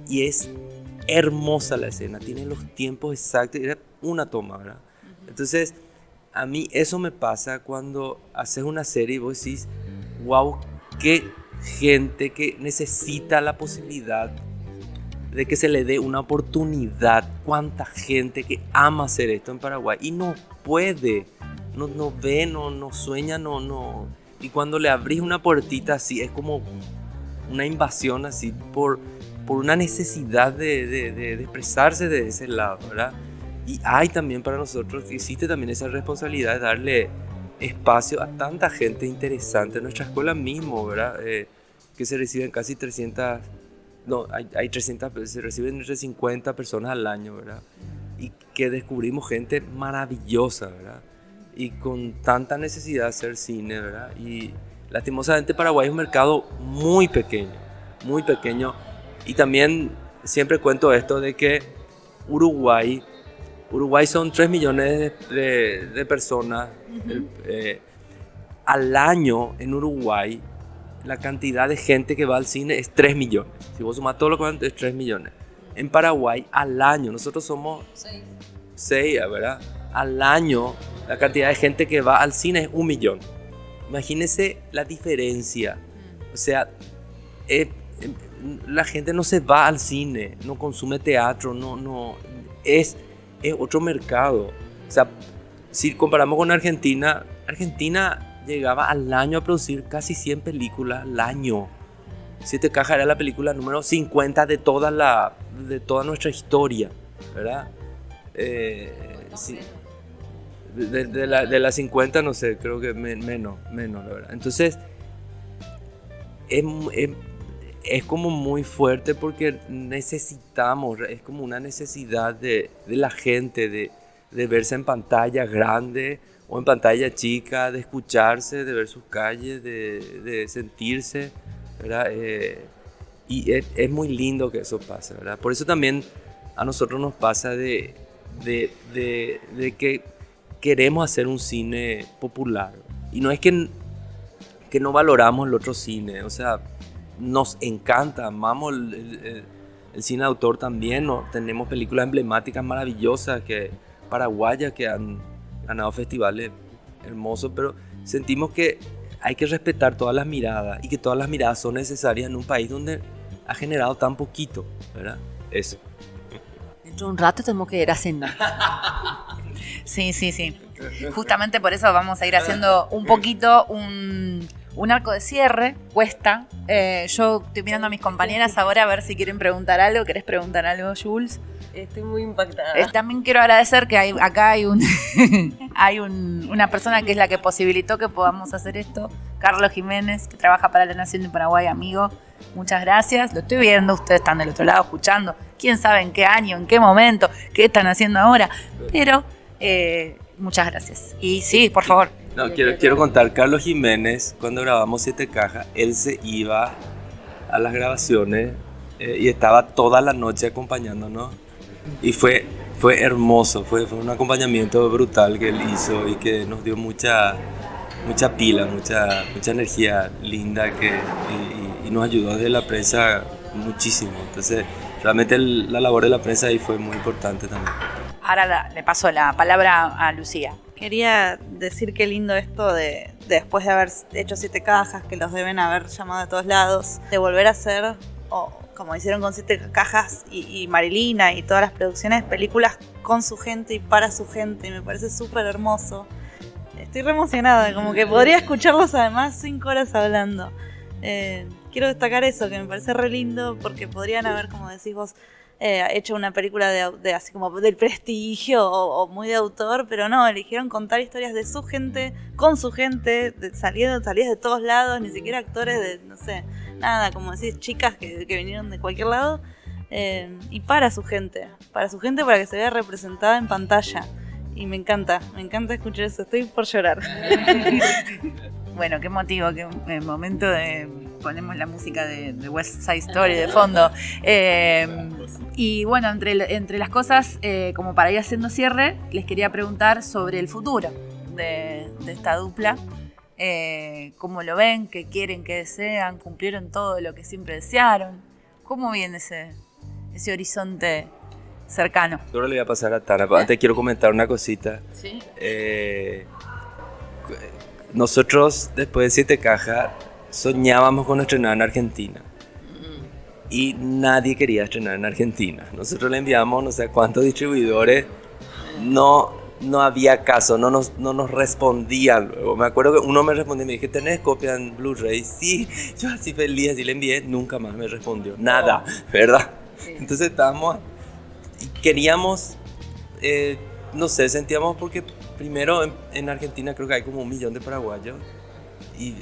y es hermosa la escena, tiene los tiempos exactos, era una toma, ¿verdad? Entonces, a mí eso me pasa cuando haces una serie y vos decís, wow, qué gente que necesita la posibilidad de que se le dé una oportunidad, cuánta gente que ama hacer esto en Paraguay y no puede, no ve, no sueña, no. Y cuando le abrís una puertita así, es como una invasión así por una necesidad de expresarse de ese lado, ¿verdad? Y hay también para nosotros, existe también esa responsabilidad de darle espacio a tanta gente interesante en nuestra escuela mismo, ¿verdad? Que se reciben casi 300, no, hay 300, se reciben entre 50 personas al año, ¿verdad? Y que descubrimos gente maravillosa, ¿verdad? Y con tanta necesidad de hacer cine, ¿verdad? Y lastimosamente Paraguay es un mercado muy pequeño. Y también siempre cuento esto de que Uruguay son 3 millones de personas. Al año en Uruguay, la cantidad de gente que va al cine es 3 millones. Si vos sumás todo lo que van, es 3 millones. En Paraguay, al año, nosotros somos 6, ¿verdad? Al año, la cantidad de gente que va al cine es 1 millón. Imagínense la diferencia. O sea, la gente no se va al cine, no consume teatro, no es otro mercado. O sea, si comparamos con Argentina llegaba al año a producir casi 100 películas al año. 7 Cajas era la película número 50 de toda nuestra historia, ¿verdad? Sí. De las 50, no sé, creo que menos, la verdad. Entonces, es como muy fuerte porque necesitamos, es como una necesidad de la gente de verse en pantalla grande o en pantalla chica, de escucharse, de ver sus calles, de sentirse, ¿verdad? Y es muy lindo que eso pase, ¿verdad? Por eso también a nosotros nos pasa de que queremos hacer un cine popular. Y no es que no valoramos el otro cine, o sea, nos encanta, amamos el cine de autor también, ¿no? Tenemos películas emblemáticas maravillosas paraguayas que han ganado festivales hermosos, pero sentimos que hay que respetar todas las miradas y que todas las miradas son necesarias en un país donde ha generado tan poquito, ¿verdad? Eso. Dentro de un rato tenemos que ir a cenar. Sí. Justamente por eso vamos a ir haciendo un poquito un arco de cierre, cuesta. Yo estoy mirando a mis compañeras ahora a ver si quieren preguntar algo. ¿Querés preguntar algo, Jules? Estoy muy impactada. También quiero agradecer que acá hay una persona que es la que posibilitó que podamos hacer esto, Carlos Jiménez, que trabaja para La Nación de Paraguay, amigo. Muchas gracias. Lo estoy viendo, ustedes están del otro lado escuchando. Quién sabe en qué año, en qué momento, qué están haciendo ahora. Pero muchas gracias. Y sí, por favor. No, quiero contar, Carlos Jiménez, cuando grabamos 7 Cajas, él se iba a las grabaciones y estaba toda la noche acompañándonos. Y fue hermoso, fue un acompañamiento brutal que él hizo y que nos dio mucha pila, mucha energía linda y nos ayudó desde la prensa muchísimo. Entonces, realmente la labor de la prensa ahí fue muy importante también. Ahora le paso la palabra a Lucía. Quería decir qué lindo esto de después de haber hecho 7 Cajas, que los deben haber llamado de todos lados, de volver a hacer, como hicieron con 7 Cajas y Marilina y todas las producciones, películas con su gente y para su gente. Y me parece súper hermoso estoy re emocionada, como que podría escucharlos además 5 horas hablando. Quiero destacar eso, que me parece re lindo, porque podrían haber, como decís vos, hecho una película de así como del prestigio o muy de autor, pero no, eligieron contar historias de su gente, con su gente, salidas de todos lados, ni siquiera actores de, no sé, nada, como decís, chicas que vinieron de cualquier lado, y para su gente, para que se vea representada en pantalla. Y me encanta escuchar eso, estoy por llorar. Bueno, qué motivo, qué momento de... Ponemos la música de West Side Story de fondo. Y bueno, entre las cosas, como para ir haciendo cierre, les quería preguntar sobre el futuro de esta dupla. ¿Cómo lo ven? ¿Qué quieren? ¿Qué desean? ¿Cumplieron todo lo que siempre desearon? ¿Cómo viene ese horizonte cercano? Ahora le voy a pasar a Tana. Antes quiero comentar una cosita. ¿Sí? Nosotros, después de 7 cajas, soñábamos con estrenar en Argentina. Y nadie quería estrenar en Argentina. Nosotros le enviamos no sé cuántos distribuidores. No había caso, no nos respondían luego. Me acuerdo que uno me respondió y me dije, ¿tenés copia en Blu-ray? Sí, yo así feliz, así le envié, nunca más me respondió. Nada, ¿verdad? Sí. Entonces estábamos y queríamos, no sé, sentíamos porque primero en Argentina creo que hay como 1 millón de paraguayos y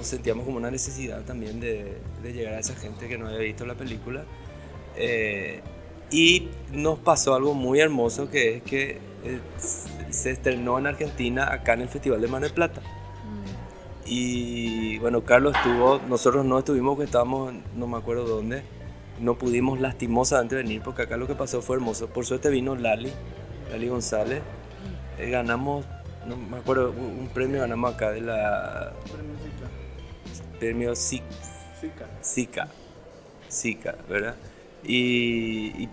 sentíamos como una necesidad también de llegar a esa gente que no había visto la película. Y nos pasó algo muy hermoso, que es que se estrenó en Argentina acá en el Festival de Mar del Plata. Y bueno, Carlos estuvo, nosotros no estuvimos porque estábamos, no me acuerdo dónde, no pudimos lastimosamente venir porque acá lo que pasó fue hermoso. Por suerte vino Lali González, ganamos, no me acuerdo, un premio ganamos acá de la... Premio Zika, ¿verdad? En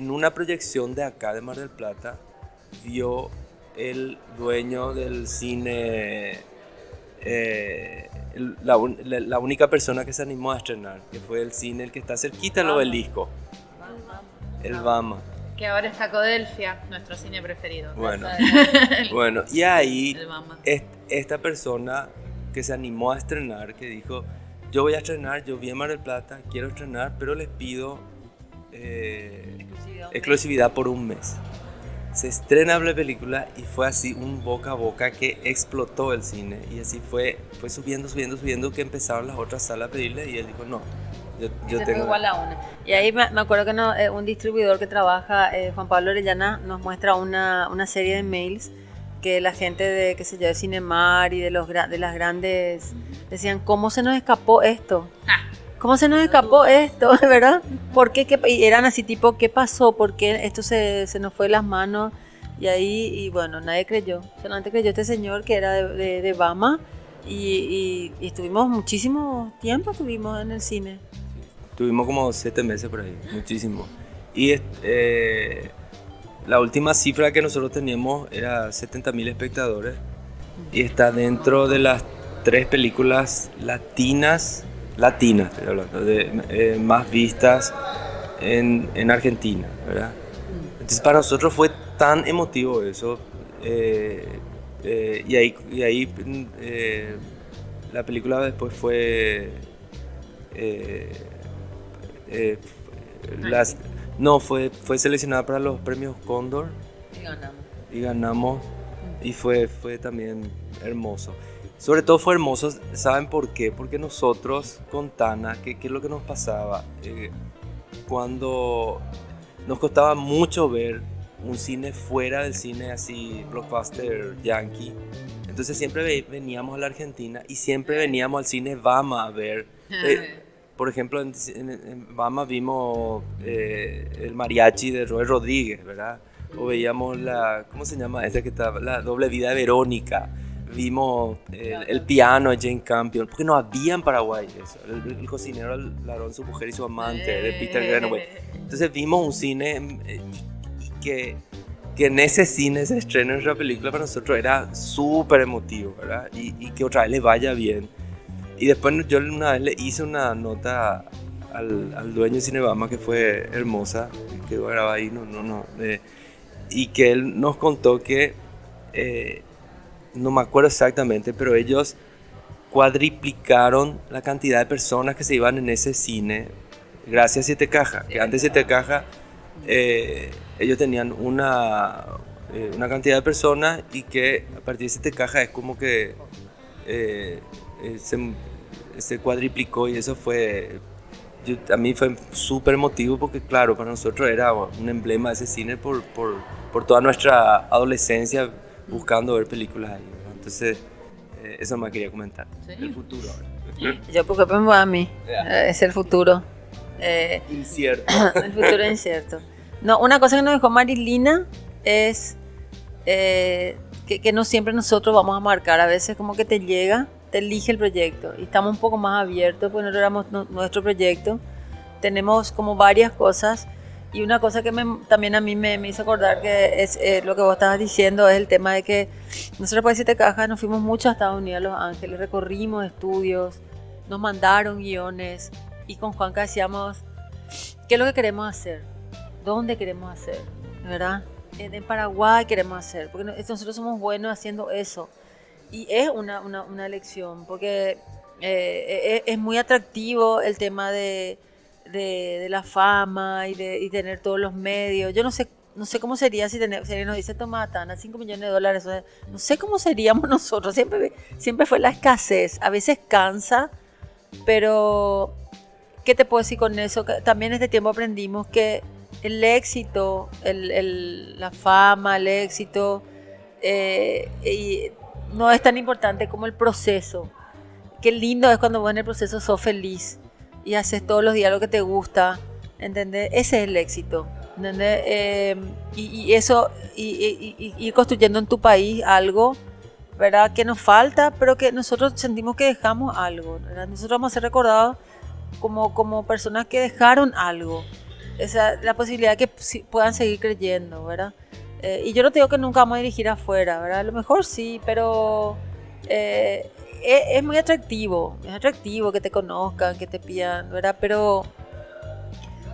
una proyección de acá de Mar del Plata vio el dueño del cine, la única persona que se animó a estrenar, que fue el cine el que está cerquita del Obelisco, el Bama. Que ahora está Codelfia, nuestro cine preferido. Bueno, y ahí esta persona que se animó a estrenar, que dijo, yo voy a estrenar, yo vi en Mar del Plata, quiero estrenar, pero les pido exclusividad por 1 mes. Se estrena la película y fue así un boca a boca que explotó el cine, y así fue subiendo, que empezaron las otras salas a pedirle, y él dijo, no, yo tengo igual a una. Y ahí me acuerdo que un distribuidor que trabaja, Juan Pablo Orellana, nos muestra una serie de mails que la gente de, qué sé yo, de Cinemar y de las grandes decían, ¿cómo se nos escapó esto? ¿Cómo se nos escapó esto? ¿Verdad? ¿Por qué? Y eran así tipo, ¿qué pasó? ¿Por qué esto se nos fue de las manos? Y ahí, y bueno, nadie creyó. Solamente creyó este señor que era de Bama, y estuvimos muchísimo tiempo en el cine. Tuvimos como 7 meses por ahí, muchísimo. Y la última cifra que nosotros teníamos era 70.000 espectadores, y está dentro de las 3 películas latinas, estoy hablando, más vistas en Argentina, ¿verdad? Entonces para nosotros fue tan emotivo eso, y ahí la película después fue fue seleccionada para los premios Cóndor y ganamos, y fue también hermoso. Sobre todo fue hermoso, ¿saben por qué? Porque nosotros con Tana, ¿qué es lo que nos pasaba? Cuando nos costaba mucho ver un cine fuera del cine así, blockbuster yankee, entonces siempre veníamos a la Argentina y siempre veníamos al cine Bama a ver. Por ejemplo, en Bama vimos el mariachi de Robert Rodríguez, ¿verdad? O veíamos ¿cómo se llama? Esta que está, la doble vida de Verónica. Vimos el piano de Jane Campion, porque no había en Paraguay eso. El cocinero, el ladrón, su mujer y su amante, de Peter Greenaway. Entonces vimos un cine que en ese cine se estrena nuestra película, para nosotros era súper emotivo, ¿verdad? Y que otra vez le vaya bien. Y después yo una vez le hice una nota al dueño de Cinebama, que fue hermosa, quedó grabada ahí, y que él nos contó que, no me acuerdo exactamente, pero ellos cuadriplicaron la cantidad de personas que se iban en ese cine gracias a Siete Cajas. Que antes Siete Cajas, ellos tenían una cantidad de personas, y que a partir de Siete Cajas es como que se cuadriplicó, y eso fue... a mí fue súper emotivo, porque claro, para nosotros era un emblema de ese cine por toda nuestra adolescencia buscando ver películas ahí, ¿no? Entonces eso me quería comentar. ¿Sí? El futuro ahora. Yo porque pensaba a mí, es el futuro. Incierto. El futuro es incierto. No, una cosa que nos dijo Marilina es que no siempre nosotros vamos a marcar, a veces como que te llega, te elige el proyecto, y estamos un poco más abiertos, porque nosotros éramos nuestro proyecto, tenemos como varias cosas, y una cosa que también a mí me hizo acordar que es lo que vos estabas diciendo, es el tema de que nosotros por Siete Cajas nos fuimos mucho a Estados Unidos, a Los Ángeles, recorrimos estudios, nos mandaron guiones, y con Juanca decíamos, ¿qué es lo que queremos hacer? ¿Dónde queremos hacer? ¿Verdad? En Paraguay queremos hacer, porque nosotros somos buenos haciendo eso. Y es una elección, porque es muy atractivo el tema de la fama y tener todos los medios. Yo no sé cómo sería si nos dice toma, Tana, $5 millones, no sé cómo seríamos nosotros. Siempre fue la escasez. A veces cansa, pero ¿qué te puedo decir con eso? Que también en este tiempo aprendimos que el éxito, la fama, el éxito, y no es tan importante como el proceso. Qué lindo es cuando vos en el proceso sos feliz y haces todos los días lo que te gusta, ¿entendés? Ese es el éxito, ¿entendés? Y eso, y ir construyendo en tu país algo, ¿verdad? Que nos falta, pero que nosotros sentimos que dejamos algo, ¿verdad? Nosotros vamos a ser recordados como personas que dejaron algo. La posibilidad de que puedan seguir creyendo, ¿verdad? Y yo no te digo que nunca vamos a dirigir afuera, ¿verdad? A lo mejor sí, pero es muy atractivo. Es atractivo que te conozcan, que te pidan, ¿verdad? Pero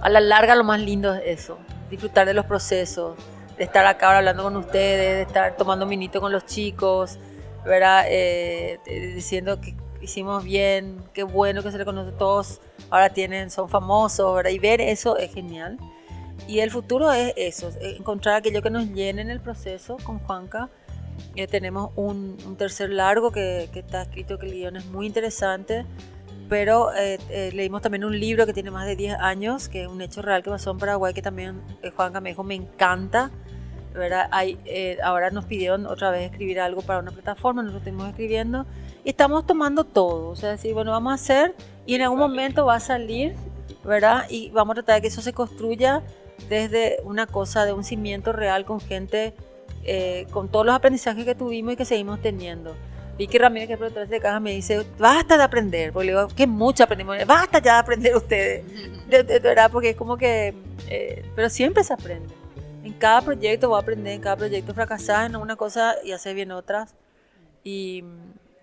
a la larga lo más lindo es eso. Disfrutar de los procesos, de estar acá ahora hablando con ustedes, de estar tomando un vinito con los chicos, ¿verdad? Diciendo que hicimos bien, qué bueno que se reconoce a todos. Ahora son famosos, ¿verdad? Y ver eso es genial. Y el futuro es eso, encontrar aquello que nos llene en el proceso. Con Juanca tenemos un tercer largo que está escrito, que el guión es muy interesante, pero leímos también un libro que tiene más de 10 años, que es un hecho real que pasó en Paraguay, que también Juanca me dijo, me encanta, ¿verdad? Ahora nos pidieron otra vez escribir algo para una plataforma, nosotros estamos escribiendo y estamos tomando todo, o sea, decir, bueno, vamos a hacer y en algún momento va a salir, ¿verdad? Y vamos a tratar de que eso se construya desde una cosa, de un cimiento real con gente, con todos los aprendizajes que tuvimos y que seguimos teniendo. Vicky Ramírez, que es productora de Caja, me dice, basta de aprender, porque le digo, que mucho aprendimos, basta ya de aprender ustedes, de verdad, porque es como que, pero siempre se aprende. En cada proyecto voy a aprender, en cada proyecto fracasar en una cosa y hacer bien otras, y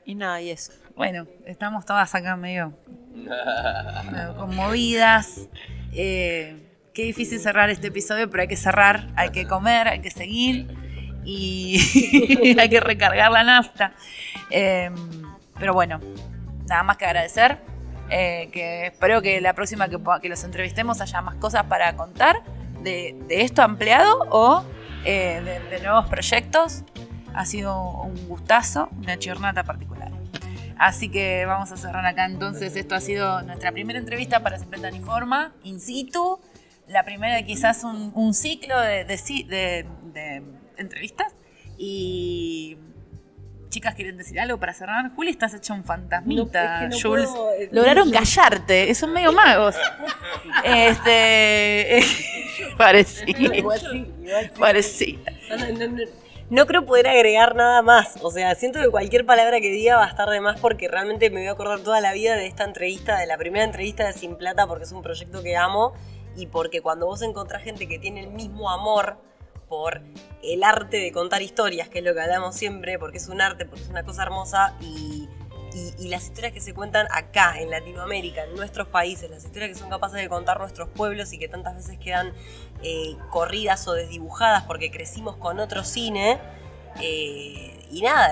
nada, y eso. Bueno, estamos todas acá medio conmovidas. Qué difícil cerrar este episodio, pero hay que cerrar, hay que comer, hay que seguir y hay que recargar la nafta. Pero bueno, nada más que agradecer. Que espero que la próxima que los entrevistemos haya más cosas para contar de esto ampliado o de nuevos proyectos. Ha sido un gustazo, una chornata particular. Así que vamos a cerrar acá entonces. Esto ha sido nuestra primera entrevista para Siempre Tan Informa, in situ. La primera de quizás un ciclo de entrevistas. Y chicas, ¿quieren decir algo para cerrar? Juli, estás hecha un fantasmita, no, es que no Jules. Lograron callarte, son medio magos. Parecía. No creo poder agregar nada más. O sea, siento que cualquier palabra que diga va a estar de más, porque realmente me voy a acordar toda la vida de esta entrevista, de la primera entrevista de Sin Plata, porque es un proyecto que amo y porque cuando vos encontrás gente que tiene el mismo amor por el arte de contar historias, que es lo que hablamos siempre, porque es un arte, porque es una cosa hermosa, y y las historias que se cuentan acá, en Latinoamérica, en nuestros países, las historias que son capaces de contar nuestros pueblos y que tantas veces quedan corridas o desdibujadas porque crecimos con otro cine. Y nada,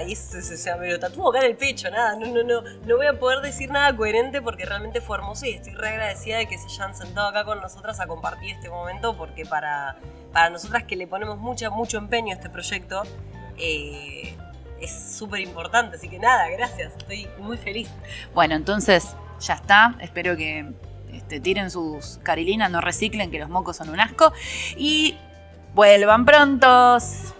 me lo tatúo acá en el pecho, nada, no voy a poder decir nada coherente porque realmente fue hermoso y estoy re agradecida de que se hayan sentado acá con nosotras a compartir este momento, porque para nosotras que le ponemos mucho empeño a este proyecto, es súper importante, así que nada, gracias, estoy muy feliz. Bueno, entonces ya está, espero que tiren sus carilinas, no reciclen, que los mocos son un asco, y vuelvan prontos.